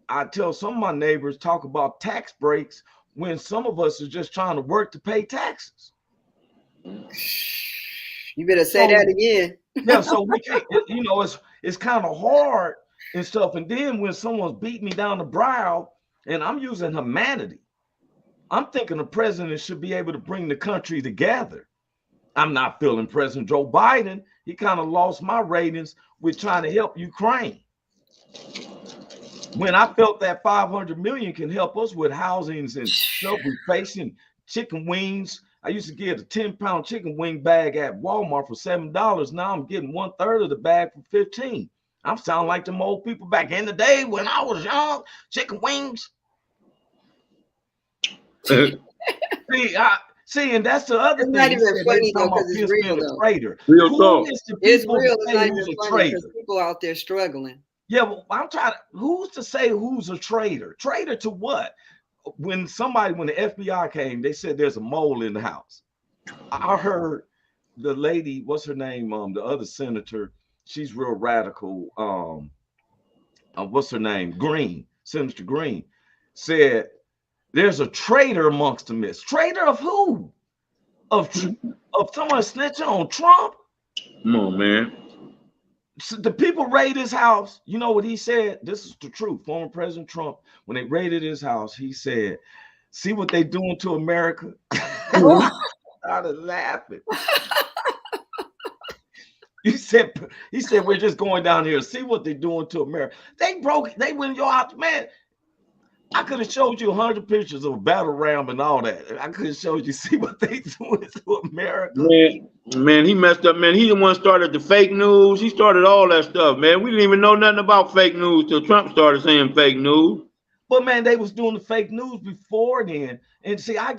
I tell some of my neighbors talk about tax breaks when some of us are just trying to work to pay taxes. You better say that again. Yeah, so we can't, it's kind of hard and stuff. And then when someone's beat me down the brow and I'm using humanity, I'm thinking the president should be able to bring the country together. I'm not feeling President Joe Biden. He kind of lost my ratings with trying to help Ukraine. When I felt that 500 million can help us with housings and stuff we facing, chicken wings. I used to get a 10-pound chicken wing bag at Walmart for $7. Now I'm getting 1/3 of the bag for $15. I'm sounding like them old people back in the day when I was young. Chicken wings. See, and that's the other thing. Not even funny though, because it's real though. Traitor. Real talk. It's real. It's not even funny because people out there struggling. Yeah, well, I'm trying to. Who's to say who's a traitor? Traitor to what? When the FBI came, they said there's a mole in the house. I heard the lady, what's her name? The other senator, she's real radical. What's her name? Green, Senator Green, said there's a traitor amongst the midst. Traitor of who? Of someone snitching on Trump? Come on, man. So the people raided his house. You know what he said? This is the truth. Former President Trump, when they raided his house, he said, "See what they doing to America?" I started laughing. He said, "We're just going down here. See what they're doing to America." They went your house, man. I could have showed you 100 pictures of a battle ram and all that. I could have showed you, see what they doing to America. Man, he messed up, man. He the one started the fake news. He started all that stuff, man. We didn't even know nothing about fake news till Trump started saying fake news. But man, they was doing the fake news before then. And see, I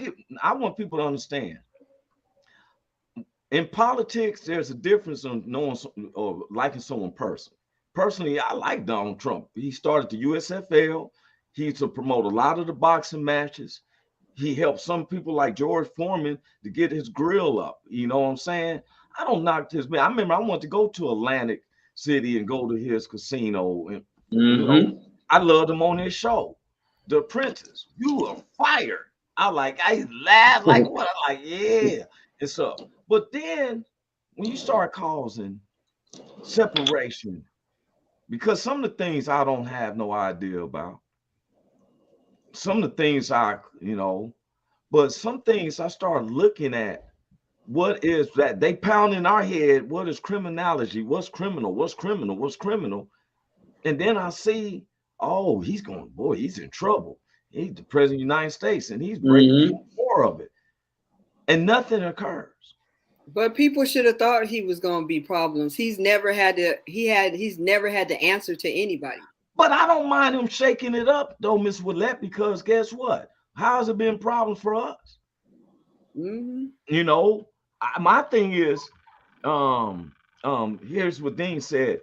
want people to understand. In politics, there's a difference on knowing or liking someone personally. I like Donald Trump. He started the USFL. He used to promote a lot of the boxing matches. He helped some people like George Foreman to get his grill up. You know what I'm saying? I don't knock his man. I remember I wanted to go to Atlantic City and go to his casino. And I loved him on his show. The Apprentice. You are fired. I laughed like what? I'm like, yeah. And so, but then when you start causing separation, because some of the things I don't have no idea about. Some of the things but some things I started looking at. What is that? They pound in our head, what is criminality? What's criminal? What's criminal? What's criminal? And then I see, oh, he's in trouble. He's the president of the United States and he's breaking more of it. and nothing occurs. But people should have thought he was going to be problems. He's never had to answer to anybody. But I don't mind him shaking it up though, Miss Willette, because guess what? How's it been problems for us? Mm-hmm. You know, my thing is, here's what Dean said.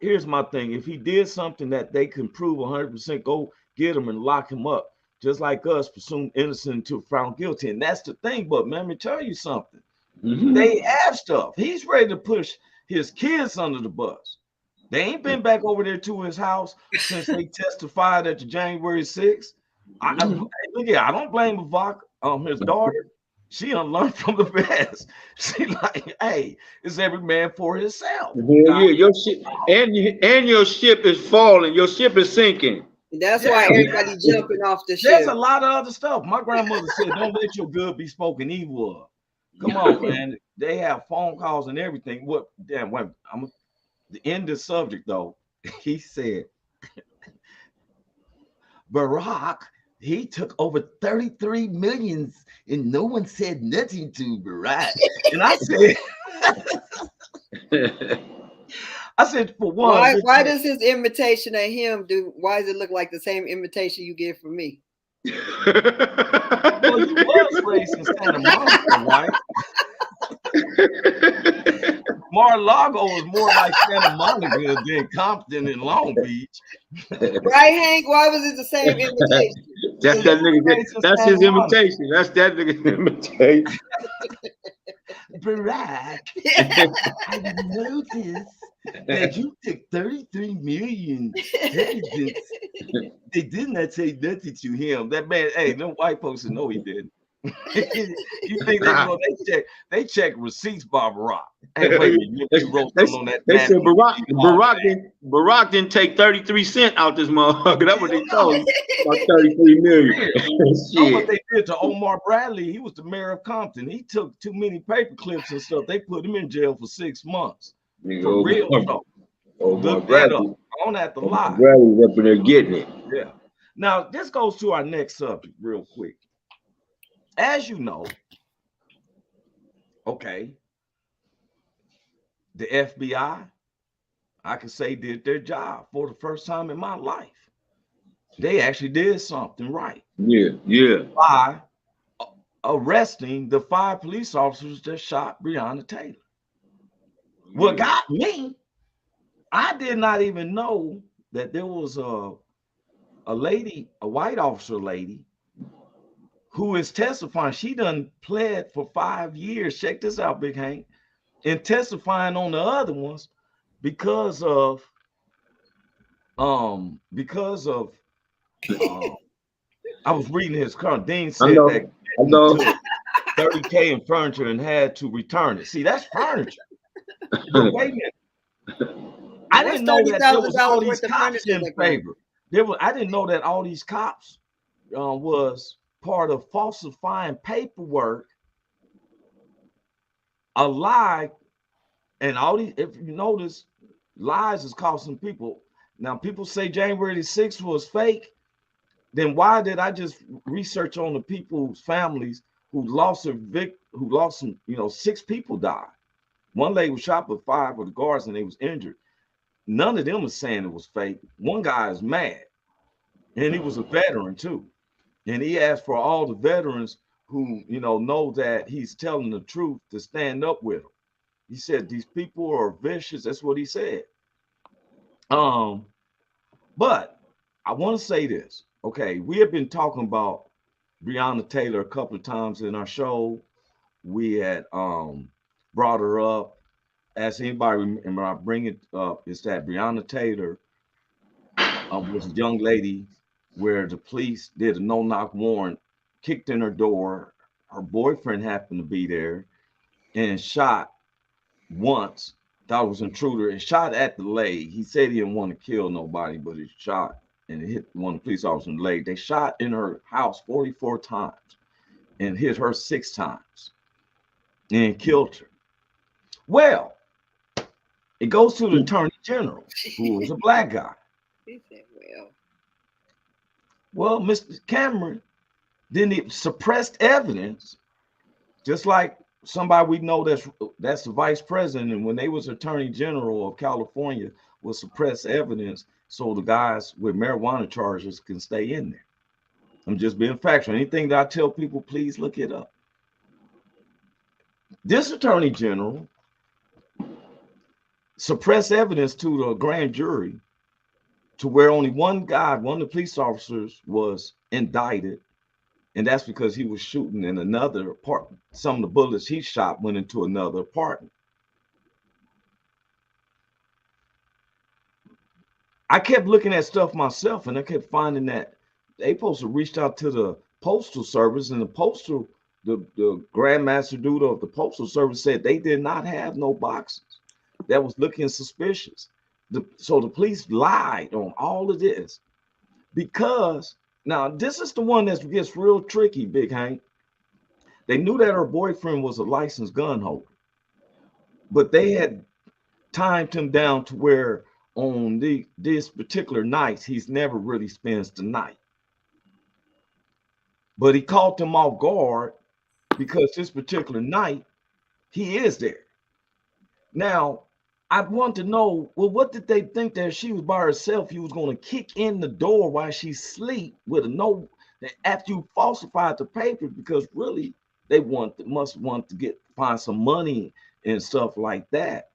Here's my thing. If he did something that they can prove 100%, go get him and lock him up. Just like us, presumed innocent until found guilty. And that's the thing. But let me tell you something. Mm-hmm. They have stuff. He's ready to push his kids under the bus. They ain't been back over there to his house since they testified at the January 6th. Look here, I don't blame Vivek, his daughter. She unlearned from the best. She like, hey, it's every man for himself. Yeah, your ship and your ship is falling. Your ship is sinking. That's why everybody jumping off the ship. There's a lot of other stuff. My grandmother said, "Don't let your good be spoken evil of." Come on, man. They have phone calls and everything. What? Damn. Wait, I'm the end of the subject though. He said, Barack. He took over 33 millions and no one said nothing to Barack. And I said, for one. Why does his imitation of him why does it look like the same imitation you get from me? Well, you was raised in Santa Monica, right? Mar-a-Lago is more like Santa Monica than Compton and Long Beach. Right, Hank? Why was it the same imitation? That's that nigga. That's his imitation. That's that nigga's imitation. Barack, I noticed that you took 33 million evidence. They did not say nothing to him. That man, hey, them white folks know he didn't. You think they check receipts, Barbara? Hey, wait, you wrote on that. They said Barack didn't take 33 cents out this motherfucker. That's what they told him. About 33 million. Know what they did to Omar Bradley? He was the mayor of Compton. He took too many paper clips and stuff. They put him in jail for 6 months. For real stuff. Look that up. I don't have to lie. Bradley's up in there getting it. Yeah. Now this goes to our next subject real quick. As you know, okay, the FBI, I can say, did their job for the first time in my life. They actually did something right. Yeah. By arresting the 5 police officers that shot Breonna Taylor. What got me, I did not even know that there was a lady, a white officer lady, who is testifying. She done pled for 5 years. Check this out, Big Hank. And testifying on the other ones because of I was reading his current. Dean said that I know. 30K in furniture and had to return it. See, that's furniture. But wait a minute. I didn't know that there was all these cops in favor. I didn't know that all these cops was part of falsifying paperwork, a lie, and all these. If you notice, lies is costing people. Now, people say January 6th was fake. Then why did I just research on the people's families who lost some, 6 people died. One lady was shot, but 5 of the guards, and they was injured. None of them was saying it was fake. One guy is mad, and he was a veteran too. And he asked for all the veterans who, know that he's telling the truth to stand up with him. He said, these people are vicious. That's what he said. But I want to say this. Okay, we have been talking about Breonna Taylor a couple of times in our show. We had brought her up. As anybody remember, I bring it up, is that Breonna Taylor was a young lady where the police did a no-knock warrant, kicked in her door. Her boyfriend happened to be there and shot once, thought it was an intruder, and shot at the leg. He said he didn't want to kill nobody, but he shot and it hit one of the police officers in the leg. They shot in her house 44 times and hit her 6 times and killed her. Well, it goes to the attorney general, who was a black guy. He said, well, Mr. Cameron, then he suppressed evidence Just like somebody we know that's the vice president, and when they was attorney general of California, will suppress evidence so the guys with marijuana charges can stay in there. I'm just being factual. Anything that I tell people, please look it up. This attorney general suppressed evidence to the grand jury to where only one guy, one of the police officers, was indicted. And that's because he was shooting in another apartment. Some of the bullets he shot went into another apartment. I kept looking at stuff myself, and I kept finding that they supposed to reach out to the postal service, and the grand master dude of the postal service said they did not have no boxes. That was looking suspicious. So the police lied on all of this because now this is the one that gets real tricky, Big Hank. They knew that her boyfriend was a licensed gun holder, but they had timed him down to where on this particular night he's never really spends the night. But he caught them off guard because this particular night he is there. Now, I want to know, well, what did they think that she was by herself? He was going to kick in the door while she sleep with a note after you falsified the paper, because really they must want to find some money and stuff like that,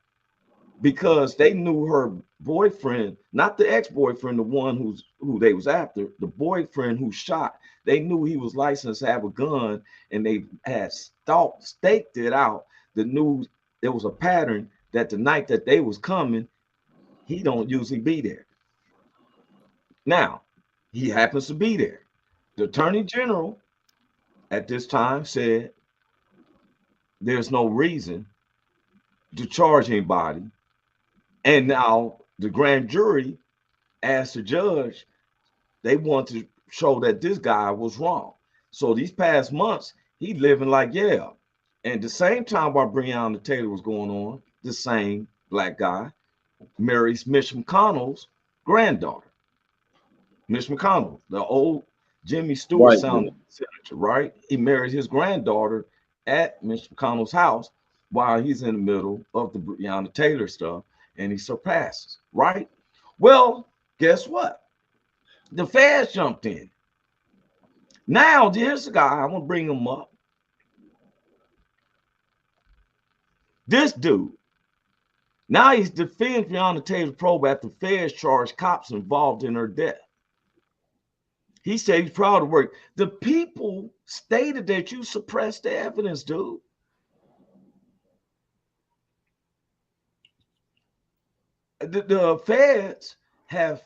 because they knew her boyfriend, not the ex-boyfriend, the one who they was after, the boyfriend who shot. They knew he was licensed to have a gun, and they had staked it out. The news, there was a pattern that the night that they was coming, he don't usually be there. Now, he happens to be there. The attorney general at this time said there's no reason to charge anybody. And now the grand jury asked the judge, they want to show that this guy was wrong. So these past months, he living like, yeah. And the same time while Breonna Taylor was going on, the same black guy marries Mitch McConnell's granddaughter. Mitch McConnell, the old Jimmy Stewart sounding senator, right? He married his granddaughter at Mitch McConnell's house while he's in the middle of the Breonna Taylor stuff, and he surpasses, right? Well, guess what? The feds jumped in. Now, here's the guy, I'm gonna bring him up. This dude, now he's defending Breonna Taylor's probe after feds charged cops involved in her death. He said he's proud of work. The people stated that you suppressed the evidence, dude. The feds have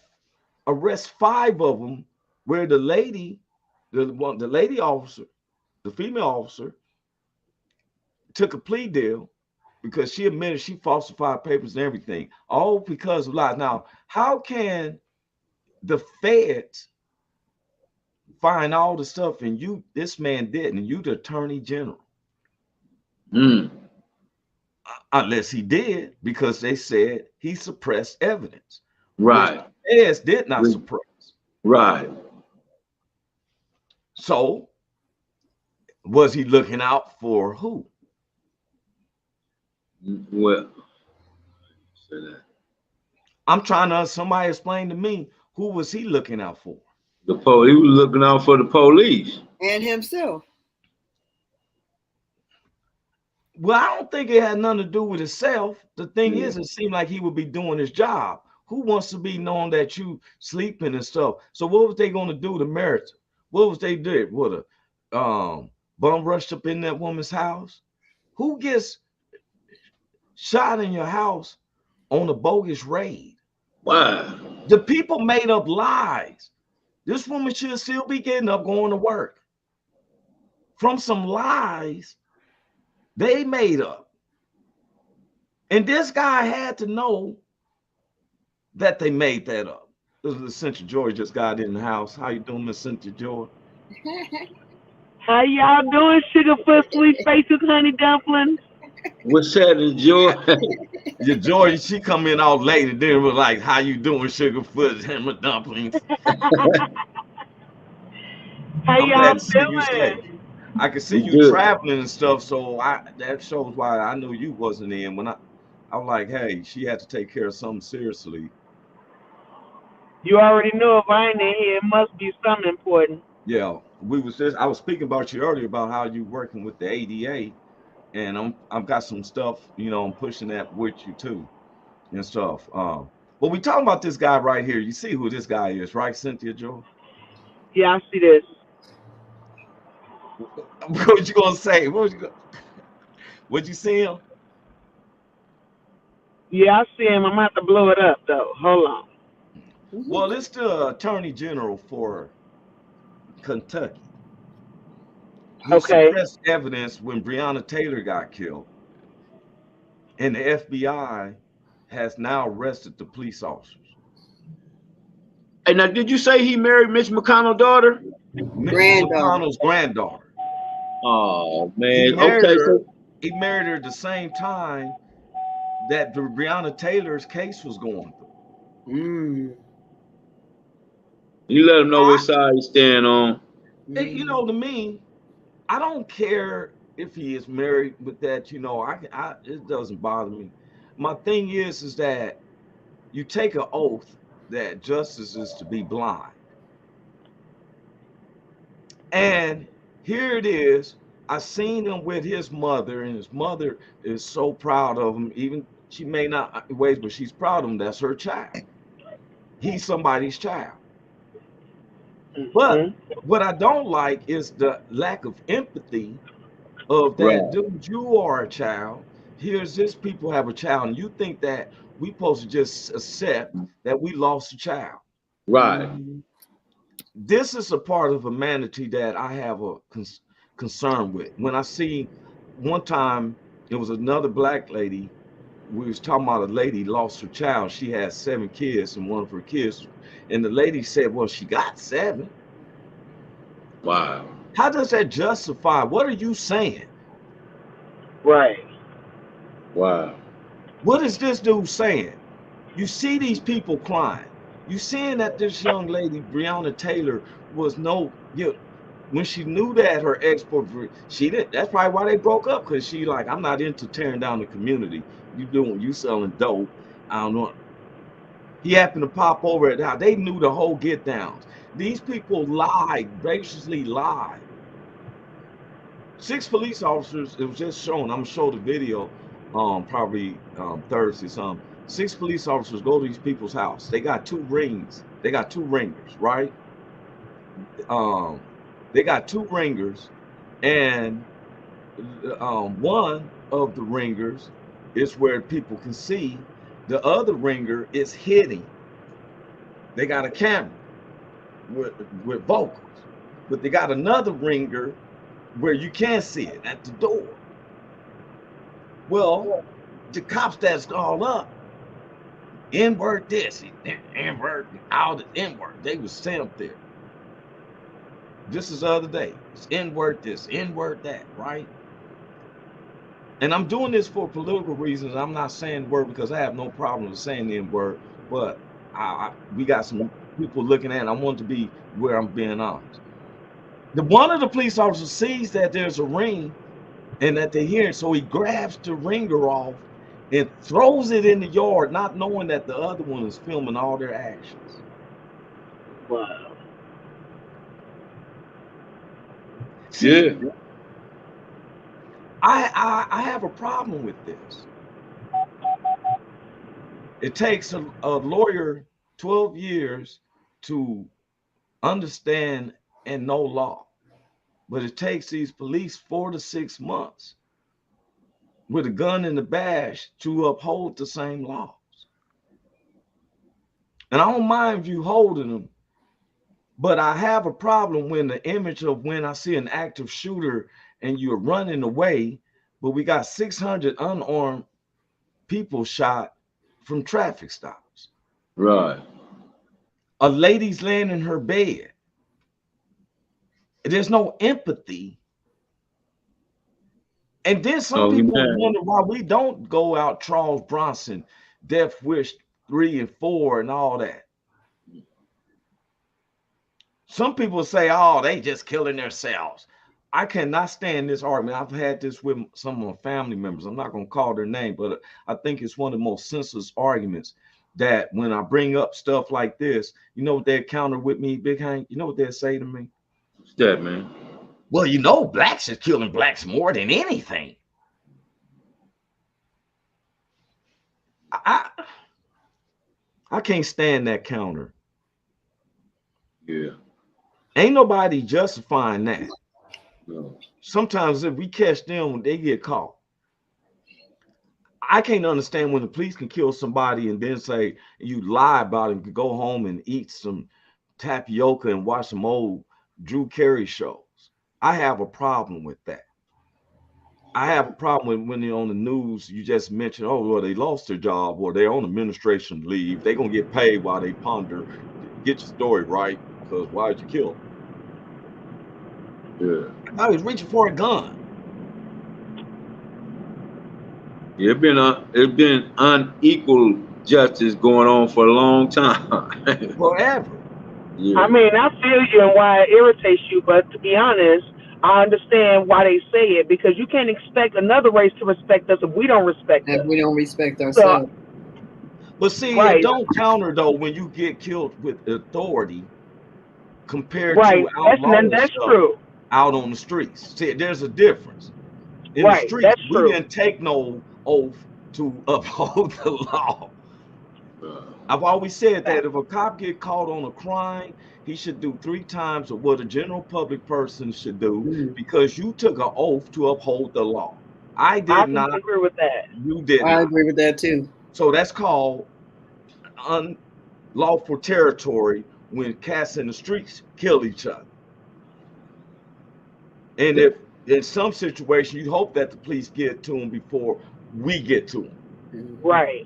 arrested 5 of them, where the lady officer, the female officer, took a plea deal because she admitted she falsified papers and everything, all because of lies. Now, how can the feds find all the stuff and this man didn't, and you the attorney general? Unless he did, because they said he suppressed evidence. Right. The feds did not suppress. Right. So was he looking out for who? Well, I'm trying to, somebody explain to me, who was he looking out for? He was looking out for the police. And himself. Well, I don't think it had nothing to do with himself. The thing is, it seemed like he would be doing his job. Who wants to be known that you sleeping and stuff? So what was they going to do to merit? What was they did? What a bum rushed up in that woman's house? Who gets shot in your house on a bogus raid? Wow. The people made up lies. This woman should still be getting up, going to work from some lies they made up. And this guy had to know that they made that up. This is Cynthia Joi just got in the house. How you doing, Miss Cynthia Joi? How y'all doing, Sugarfoot, sweet faces, honey dumplings? What's happening, Joy? Your Joy, she come in all late and then was like, how you doing, Sugarfoot, hammer dumplings? How y'all doing? I could see you Good. traveling and stuff, so that shows why I knew you wasn't in. When I was like, hey, she had to take care of something seriously. You already know if I ain't in here, it must be something important. Yeah, I was speaking about you earlier about how you working with the ADA, and I've got some stuff, I'm pushing that with you too and stuff. But we talking about this guy right here. You see who this guy is, right, Cynthia Joy? Yeah, I see this. What you gonna say? What you see him? Yeah, I see him. I'm gonna have to blow it up though. Hold on. Well, it's the Attorney General for Kentucky who Okay. suppressed evidence when Breonna Taylor got killed, and the FBI has now arrested the police officers. Hey, now, did you say he married Mitch McConnell's daughter? Mitch Granddaughter. McConnell's granddaughter. Oh He man. married Okay, her. so He married her at the same time that the Breonna Taylor's case was going through. Mm. you let him know what side you stand on. To me, I don't care if he is married with that. It doesn't bother me. My thing is that you take an oath that justice is to be blind. And here it is. I seen him with his mother, and his mother is so proud of him. Even she may not ways, but she's proud of him. That's her child. He's somebody's child. But what I don't like is the lack of empathy of that, Right. dude. You are a child. Here's this people have a child, and you think that we supposed to just accept that we lost a child. Right. This is a part of humanity that I have a concern with. When I see one time, it was another black lady. We was talking about a lady lost her child. She had 7 kids, and one of her kids, and the lady said, well, she got 7. Wow. How does that justify? What are you saying? Right. Wow. What is this dude saying? You see these people crying. You seeing that this young lady, Breonna Taylor, was when she knew that her ex-boyfriend, she didn't. That's probably why they broke up, because she like, I'm not into tearing down the community. You selling dope. I don't know. He happened to pop over at how they knew the whole get downs. These people lied, graciously lied. 6 police officers, it was just shown. I'm gonna show the video probably Thursday something. 6 police officers go to these people's house. They got 2 rings. They got 2 ringers, right? They got 2 ringers, and one of the ringers is where people can see. The other ringer is hitting. They got a camera with vocals, but they got another ringer where you can't see it at the door. Well, the cops that's all up, N-word this, N-word, all the N-word, they was sent up there. This is the other day. It's N-word this, N-word that, right? And I'm doing this for political reasons. I'm not saying the word because I have no problem with saying the N-word, but we got some people looking at it. I want to be where I'm being honest. One of the police officers sees that there's a ring and that they hear it, so he grabs the ringer off and throws it in the yard, not knowing that the other one is filming all their actions. Wow. See, Yeah. I have a problem with this. It takes a lawyer 12 years to understand and know law, but it takes these police 4 to 6 months with a gun in the badge to uphold the same laws. And I don't mind you holding them, but I have a problem when the image of when I see an active shooter and you're running away, but we got 600 unarmed people shot from traffic stops. Right. A lady's laying in her bed. There's no empathy. And then some Oh people man. wonder why we don't go out Charles Bronson, Death Wish 3 and 4 and all that. Some people say, oh, they just killing themselves. I cannot stand this argument. I've had this with some of my family members. I'm not going to call their name, but I think it's one of the most senseless arguments that when I bring up stuff like this, you know what they counter with me, Big Hank? You know what they say to me? What's that, man? Well, you know, blacks is killing blacks more than anything. I can't stand that counter. Yeah. Ain't nobody justifying that. No. Sometimes if we catch them, they get caught. I can't understand when the police can kill somebody and then say you lie about it, and go home and eat some tapioca and watch some old Drew Carey shows. I have a problem with that. I have a problem with when they're on the news, you just mention, oh, well, they lost their job or they're on administration leave. They're going to get paid while they ponder. Get your story right, because why'd you kill them? Yeah. I was reaching for a gun. Yeah, it's been unequal justice going on for a long time. Forever. Yeah. I mean, I feel you and why it irritates you, but to be honest, I understand why they say it, because you can't expect another race to respect us if we don't respect us. If we don't respect ourselves. But see, Right. it don't counter though when you get killed with authority compared Right. to outlaws That's true. out on the streets. See, there's a difference. In Right, the streets, that's we true. didn't take no oath to uphold the law. I've always said that if a cop get caught on a crime, he should do 3 times of what a general public person should do, because you took an oath to uphold the law. I did not agree with that. You did I not. agree with that too. So that's called unlawful territory when cats in the streets kill each other. And if in some situation you hope that the police get to them before we get to them. Right.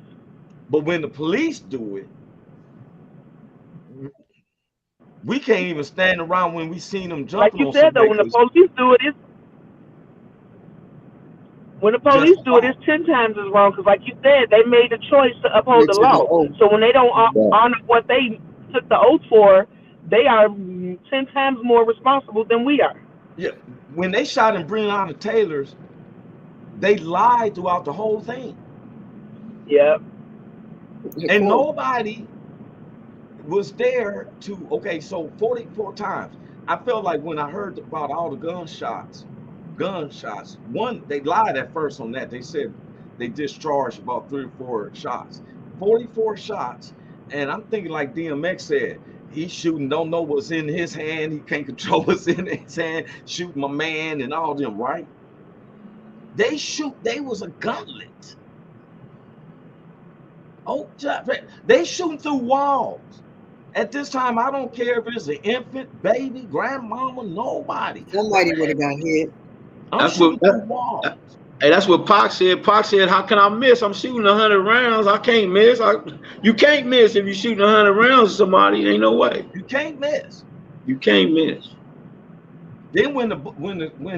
But when the police do it, we can't even stand around when we seen them jumping. Like you said, though, when the police do it, it's 10 times as wrong. Because, like you said, they made a choice to uphold the law. So when they don't honor what they took the oath for, they are 10 times more responsible than we are. Yeah, when they shot in Breonna Taylor's, they lied throughout the whole thing. Yep. And nobody was there to, okay, so 44 times. I felt like when I heard about all the gunshots, one, they lied at first on that. They said they discharged about 3 or 4 shots, 44 shots. And I'm thinking like DMX said, he's shooting, don't know what's in his hand. He can't control what's in his hand, shooting my man and all them, right? They was a gauntlet. Oh, they shooting through walls. At this time, I don't care if it's an infant, baby, grandmama, nobody. Somebody would have got hit. I'm shooting through walls. Hey, that's what Pac said. Pac said, how can I miss? I'm shooting 100 rounds. I can't miss. You can't miss if you're shooting 100 rounds at somebody. Ain't no way. You can't miss. You can't miss. Then when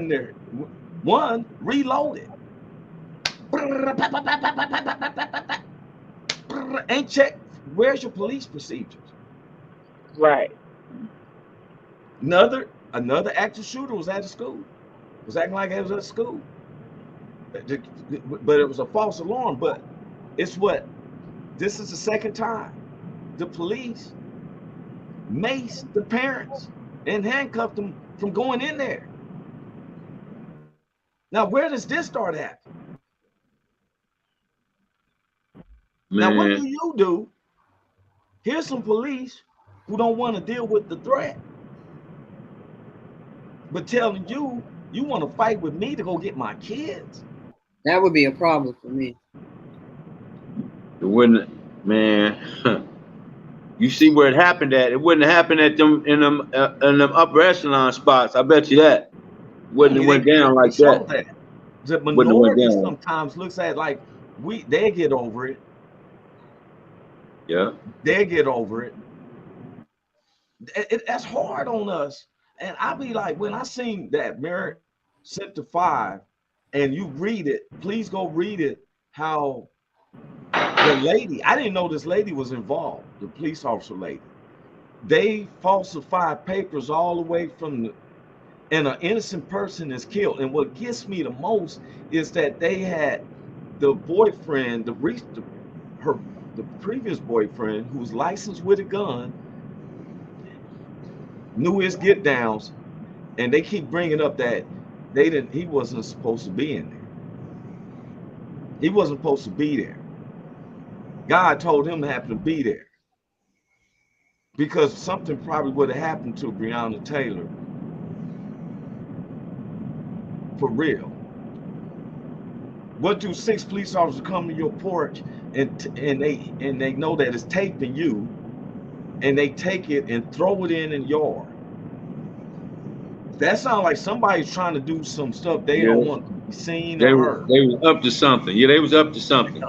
they're one reloaded, ain't checked. Where's your police procedures? Right. Another active shooter was at a school. Was acting like it was at school. But it was a false alarm. But this is the second time the police maced the parents and handcuffed them from going in there. Now, where does this start happening? Now, what do you do? Here's some police who don't want to deal with the threat, but telling you want to fight with me to go get my kids. That would be a problem for me. It wouldn't, man. You see where it happened at. It wouldn't happen at them in them upper echelon spots. I bet you that. Wouldn't have went down like that. The minority sometimes looks at like they get over it. Yeah. They get over it. That's hard on us. And I be like, when I seen that Merritt sent to 5, and you read it, please go read it, how the lady, I didn't know this lady was involved, the police officer lady. They falsified papers all the way from and an innocent person is killed. And what gets me the most is that they had the boyfriend, the previous boyfriend, who's licensed with a gun, knew his get downs, and they keep bringing up that he wasn't supposed to be in there. He wasn't supposed to be there. God told him to happen to be there, because something probably would have happened to Breonna Taylor for real. What do 6 police officers come to your porch and they know that it's taping you, and they take it and throw it in the yard? That sounds like somebody's trying to do some stuff they don't want to be seen or heard. They was up to something. Yeah, they was up to something.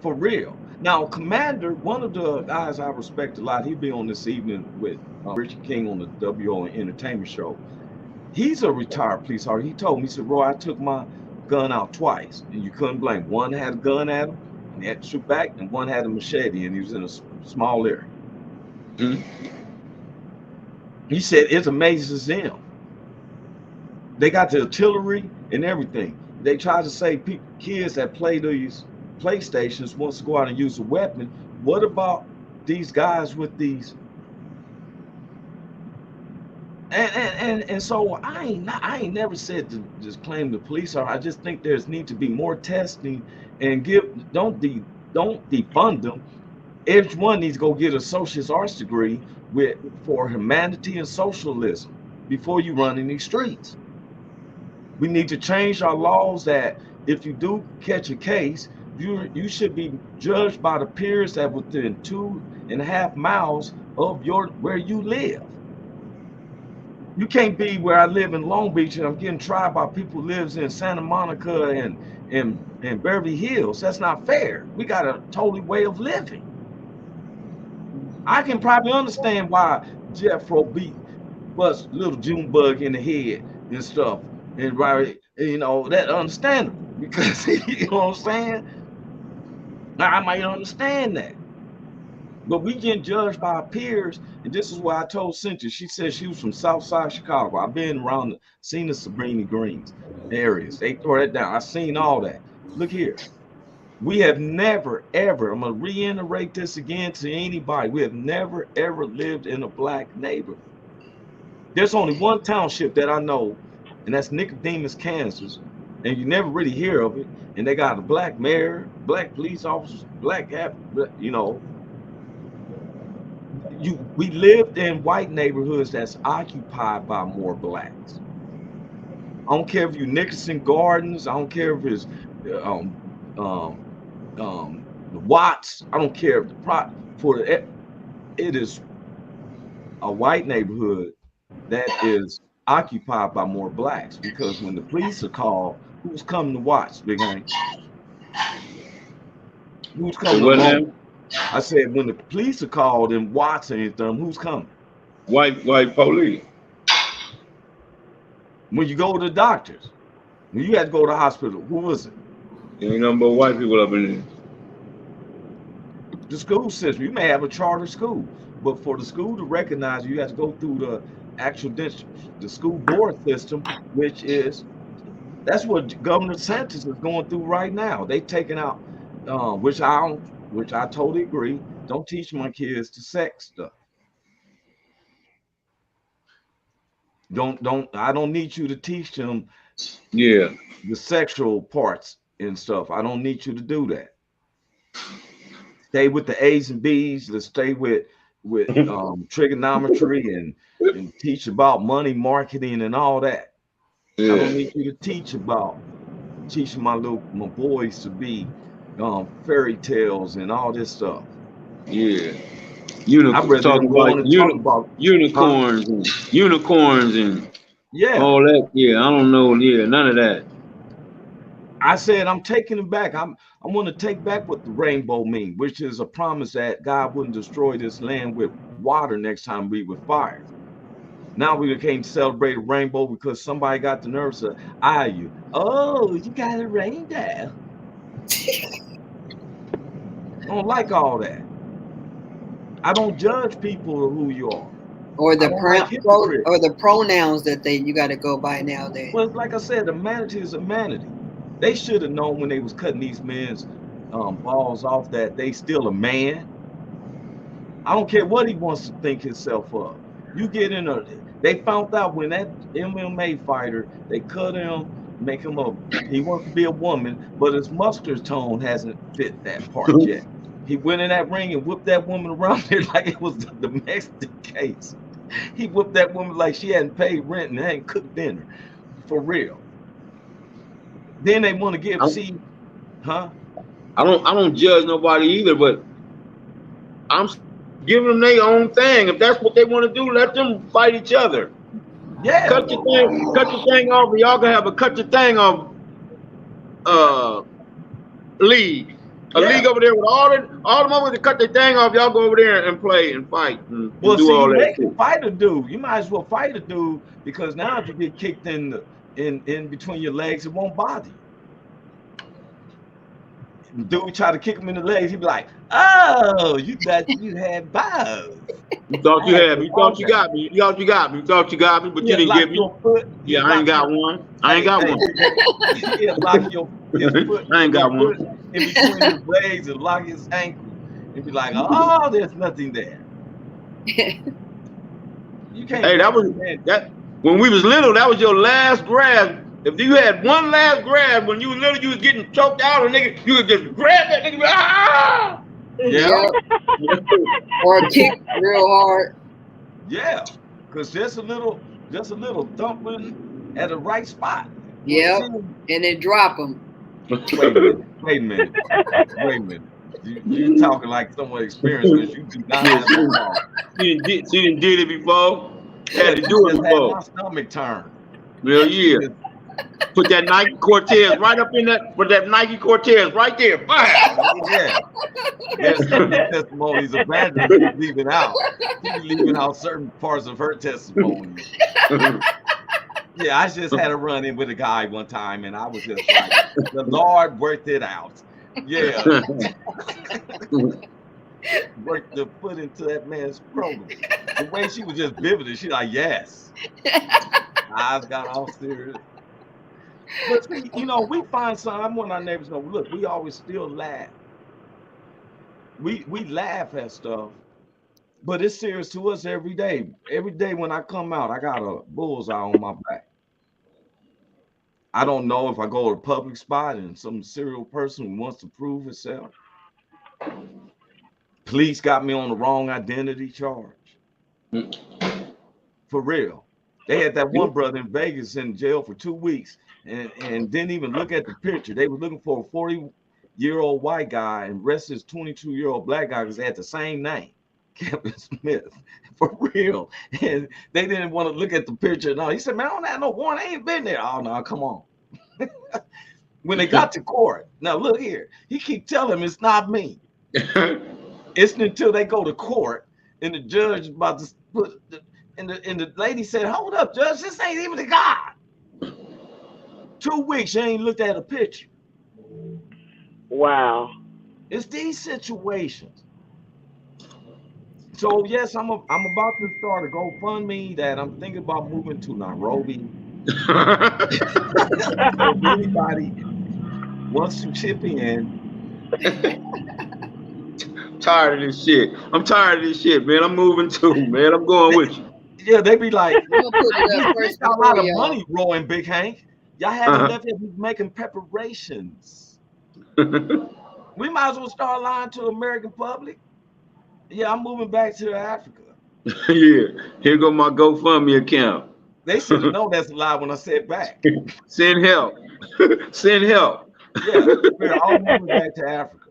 For real. Now, Commander, one of the guys I respect a lot, he'll be on this evening with Richard King on the WO Entertainment Show. He's a retired police officer. He told me, he said, Roy, I took my gun out twice, and you couldn't blame him. One had a gun at him, and he had to shoot back, and one had a machete, and he was in a small area. Mm-hmm. He said, it amazes them. They got the artillery and everything. They try to say kids that play these PlayStations wants to go out and use a weapon. What about these guys with these? And so I ain't never said to just claim the police are. I just think there's need to be more testing, and don't defund them. Each one needs to go get a associate's arts degree for humanity and socialism before you run in these streets. We need to change our laws that if you do catch a case, you should be judged by the peers that within 2.5 miles of where you live. You can't be where I live in Long Beach and I'm getting tried by people who lives in Santa Monica and Beverly Hills. That's not fair. We got a totally way of living. I can probably understand why Jeffro beat bust little Junebug in the head and stuff. And right, that understandable, because you know what I'm saying? I might understand that. But we get judged by our peers, and this is why I told Cynthia. She said she was from Southside Chicago. I've been around, seen the Sabrina Greens areas. They throw that down. I've seen all that. Look here. We have never, ever, I'm going to reiterate this again to anybody, we have never, ever lived in a black neighborhood. There's only one township that I know, and that's Nicodemus, Kansas, and you never really hear of it. And they got a black mayor, black police officers, we lived in white neighborhoods that's occupied by more blacks. I don't care if you Nickerson Gardens, I don't care if it's the Watts, I don't care if it is a white neighborhood that is occupied by more blacks, because when the police are called, who's coming to watch, Big Hank? Who's coming to watch? I said, when the police are called and watch anything, who's coming? White police. When you go to the doctors, when you had to go to the hospital, who was it? Ain't nothing but white people up in there. The school system, you may have a charter school, but for the school to recognize you have to go through the actual district, the school board system, that's what Governor DeSantis is going through right now. They taking out, which I totally agree. Don't teach my kids the sex stuff. I don't need you to teach them the sexual parts and stuff. I don't need you to do that. Stay with the A's and B's. Let's stay with trigonometry and teach about money marketing and all that. Yeah. I don't need you to teaching my boys to be fairy tales and all this stuff. Yeah. Unicorns and all that. Yeah, I don't know. Yeah, none of that. I said I'm taking it back. I'm going to take back what the rainbow means, which is a promise that God wouldn't destroy this land with water next time we with fire. Now we can't celebrate a rainbow because somebody got the nerves to eye you. Oh, you got a rainbow. I don't like all that. I don't judge people who you are. Or the like or the pronouns that you got to go by nowadays. Well, like I said, a manatee is a manatee. They should have known when they was cutting these men's balls off that they still a man. I don't care what he wants to think himself of. You get in a. They found out when that MMA fighter, they cut him, make him he wants to be a woman, but his muscular tone hasn't fit that part yet. He went in that ring and whipped that woman around there like it was the domestic case. He whipped that woman like she hadn't paid rent and hadn't cooked dinner. For real. Then they want to give I don't judge nobody either, but I'm giving them their own thing. If that's what they want to do, let them fight each other. Yeah. Cut your thing off. Y'all can have a cut your thing off league. A league over there with all the motherfuckers to cut their thing off. Y'all go over there and play and fight and do all that. They can fight a dude. You might as well fight a dude, because now if you get kicked in between your legs, it won't bother you. The dude try to kick him in the legs, he'd be like, "Oh, you thought you had bows. You thought you had me. You thought you got me. You thought you got me. You thought you got me, but you didn't get me. Yeah, I ain't got one. I ain't got one. Yeah, lock your foot. I ain't got one. In between his legs and lock his ankle and be like, "Oh, there's nothing there." You can't. Hey, that when we was little. That was your last grab. If you had one last grab when you was little, you was getting choked out, or nigga, you would just grab that nigga. Ah! Yeah. Or kick real hard. Yeah, because just a little thumping at the right spot. Yep. And then drop them. Wait a minute. You talking like someone experienced, because you do not have to talk. She didn't did it before. Had to do it before. My stomach turn. Well, yeah. Put that Nike Cortez right up in that. Put that Nike Cortez right there. Yeah. There's some testimonies of Vandal leaving out. She's leaving out certain parts of her testimony. Yeah, I just had a run in with a guy one time, and I was just like, the Lord worked it out. Yeah. Worked the foot into that man's program. The way she was just vivid, she's like, yes. Eyes got all serious. But see, we find some. I want our neighbors to know. Look, we always still laugh. We laugh at stuff, but it's serious to us every day. Every day when I come out, I got a bullseye on my back. I don't know if I go to a public spot and some serial person who wants to prove himself. Police got me on the wrong identity charge. For real. They had that one brother in Vegas in jail for 2 weeks and didn't even look at the picture. They were looking for a 40-year-old white guy and arrested this 22-year-old black guy because they had the same name, Kevin Smith. For real. And they didn't want to look at the picture. No, he said, "Man, I don't have no warrant. I ain't been there." Oh, no, come on. When they got to court, now look here. He keep telling him it's not me. It's until they go to court and the judge is about to put and the lady said, "Hold up, judge, this ain't even the guy." 2 weeks, she ain't looked at a picture. Wow. It's these situations. So yes, I'm about to start a GoFundMe that I'm thinking about moving to Nairobi. So if anybody wants to chip in. Tired of this shit. I'm tired of this shit, man. I'm moving too, man. I'm going with you. Yeah, they be like, We'll put it up first a lot of y'all. money rolling, Big Hank. Y'all haven't left yet. We're making preparations. We might as well start lying to the American public. Yeah, I'm moving back to Africa. Yeah, here go my GoFundMe account. They should have known that's a lie when I said back. Send help. Send help. Yeah, we're all moving back to Africa.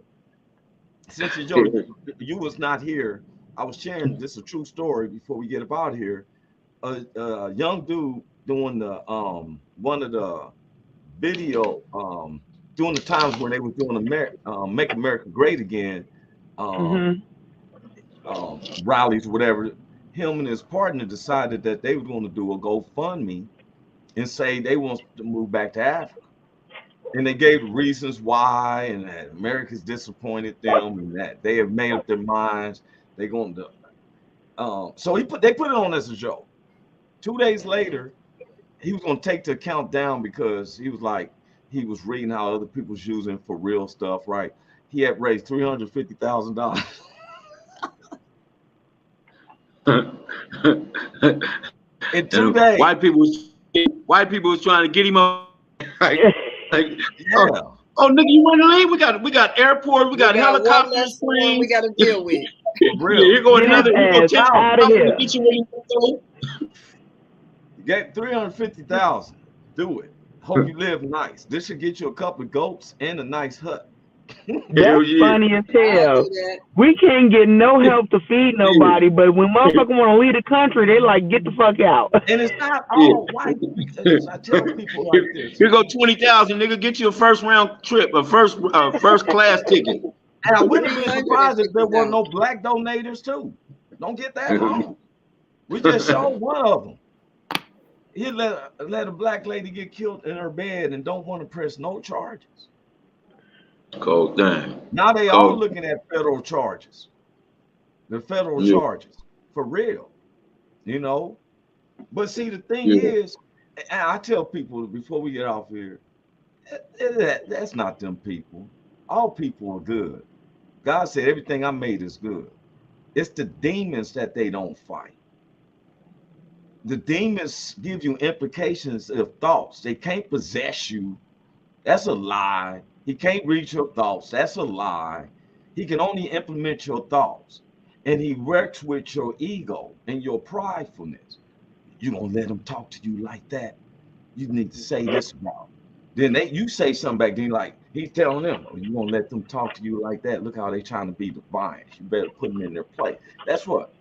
Cynthia Joi, you was not here. I was sharing this is a true story before we get about here. A young dude doing the one of the video during the times when they were doing Make America Great Again rallies or whatever. Him and his partner decided that they were going to do a GoFundMe and say they want to move back to Africa. And they gave reasons why, and that America's disappointed them, and that they have made up their minds. They're going to. So they put it on as a joke. 2 days later, he was gonna take the account down because he was like he was reading how other people's using for real stuff, right? He had raised $350,000. In 2 days. White people was trying to get him up. Like, Yeah. oh, nigga, you want to leave? We got airport, we got helicopters, planes. We got to deal with. Real. Yeah, you're going another. You're going out of here. Get you where you want to You get 350,000. Do it. Hope you live nice. This should get you a couple of goats and a nice hut. That's funny as hell. We can't get no help to feed nobody, but when motherfuckers want to leave the country, they like, get the fuck out. And it's not all white. I tell people like this. Here go 20,000, nigga. Get you a first round trip, a first class ticket. And I wouldn't be surprised if there weren't no black donators too. Don't get that wrong. We just showed one of them. He let a black lady get killed in her bed and don't want to press no charges. Cold thing. Now they all looking at federal charges. The federal charges for real, you know. But see, the thing is, and I tell people before we get off here, that's not them people. All people are good. God said everything I made is good. It's the demons that they don't fight. The demons give you implications of thoughts. They can't possess you. That's a lie. He can't read your thoughts. That's a lie. He can only implement your thoughts. And he works with your ego and your pridefulness. You don't let him talk to you like that. You need to say this about him. Then you say something back, then like he's telling them, oh, you won't let them talk to you like that. Look how they trying to be defiant. You better put them in their place. That's what.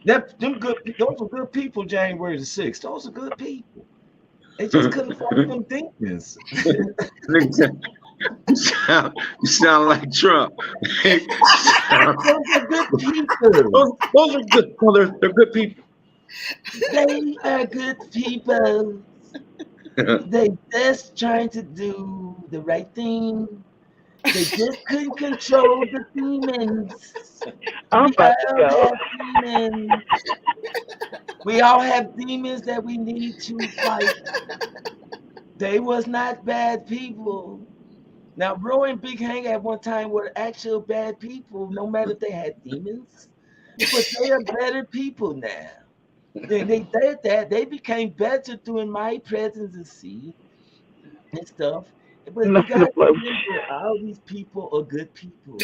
Those are good people, January the 6th. Those are good people. They just couldn't find them demons. You sound like Trump. Those are good people. Those are good. Well, they're good people. They are good people. They just trying to do the right thing. They just couldn't control the demons. I'm about to go. Demons. We all have demons that we need to fight. They was not bad people. Now, Roy and Big Hank at one time were actual bad people, no matter if they had demons. But they are better people now. They did that. They became better through my presence and see and stuff. But you got to remember, all these people are good people.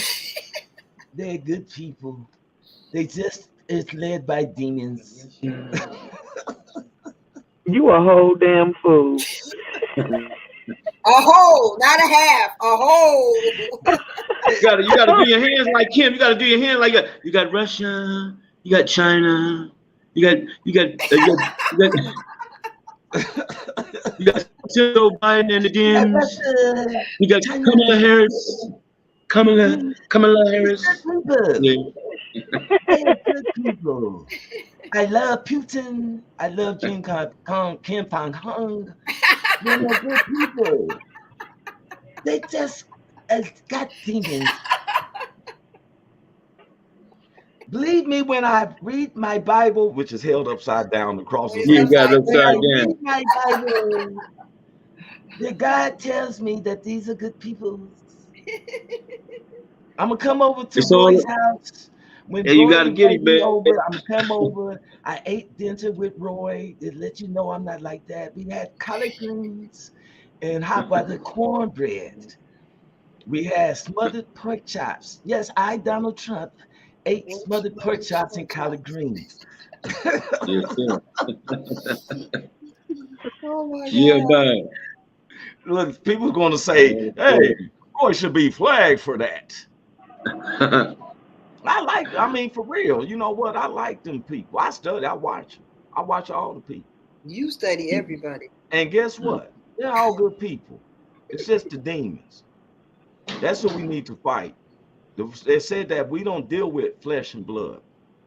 They're good people. They just is led by demons. You a whole damn fool. A whole, not a half. A whole. You gotta do your hands like Kim. You gotta do your hands like that. You got Russia. You got China. You got Joe Biden and the Dems. You got Kamala Harris. Kamala Harris. Yeah. They are good people. I love Putin. I love Kim Pong-hung. They're good people. They just got demons. Believe me when I read my Bible, which is held upside down across the You got it upside down. Read my Bible, the God tells me that these are good people. I'm gonna come over to Roy's house. When you gotta get it, man. I'm gonna come over. I ate dinner with Roy to let you know I'm not like that. We had collard greens and hot butter cornbread. We had smothered pork chops. Yes, I, Donald Trump, ate smothered pork chops and collard greens. Yes, sir. Oh my Yeah, God. man. Look, people's gonna say, hey, Roy should be flagged for that. I mean, for real, you know what? I like them people. I study, I watch all the people. You study everybody. And guess what? They're all good people. It's just the demons. That's what we need to fight. They said that we don't deal with flesh and blood.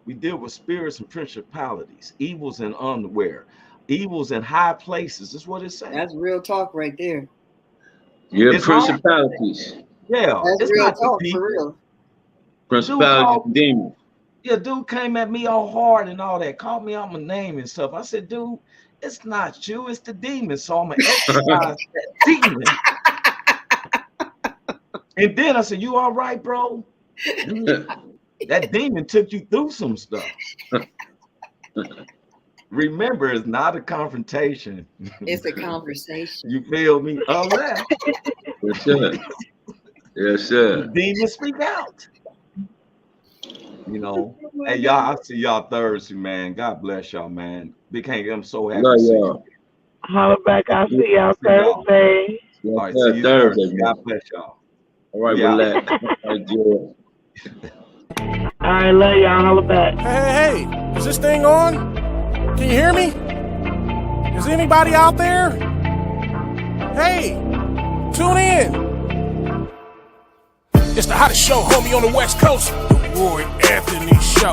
We deal with spirits and principalities, evils and unaware, evils in high places. That's what it says. That's real talk right there. Yeah, It's principalities. Yeah, That's it's real not the talk people. for real. Principalities and demons. Yeah, dude came at me all hard and all that, called me out my name and stuff. I said, dude, it's not you, it's the demon. So I'm gonna exercise that demon. And then I said, you all right, bro? That demon took you through some stuff. Remember, it's not a confrontation. It's a conversation. You feel me? All that. Yes, sir. Yes, sir. The demons speak out. You know, hey y'all, I'll see y'all Thursday, man. God bless y'all, man. Big Hank, I'm so happy to see you. Holla back. I'll see y'all Thursday. All right, see you Thursday. God bless y'all. All right, Willette. All right, love y'all. Holla back. Hey, is this thing on? Can you hear me? Is anybody out there? Hey, tune in. It's the hottest show, homie, on the West Coast. The Roy Anthony Show.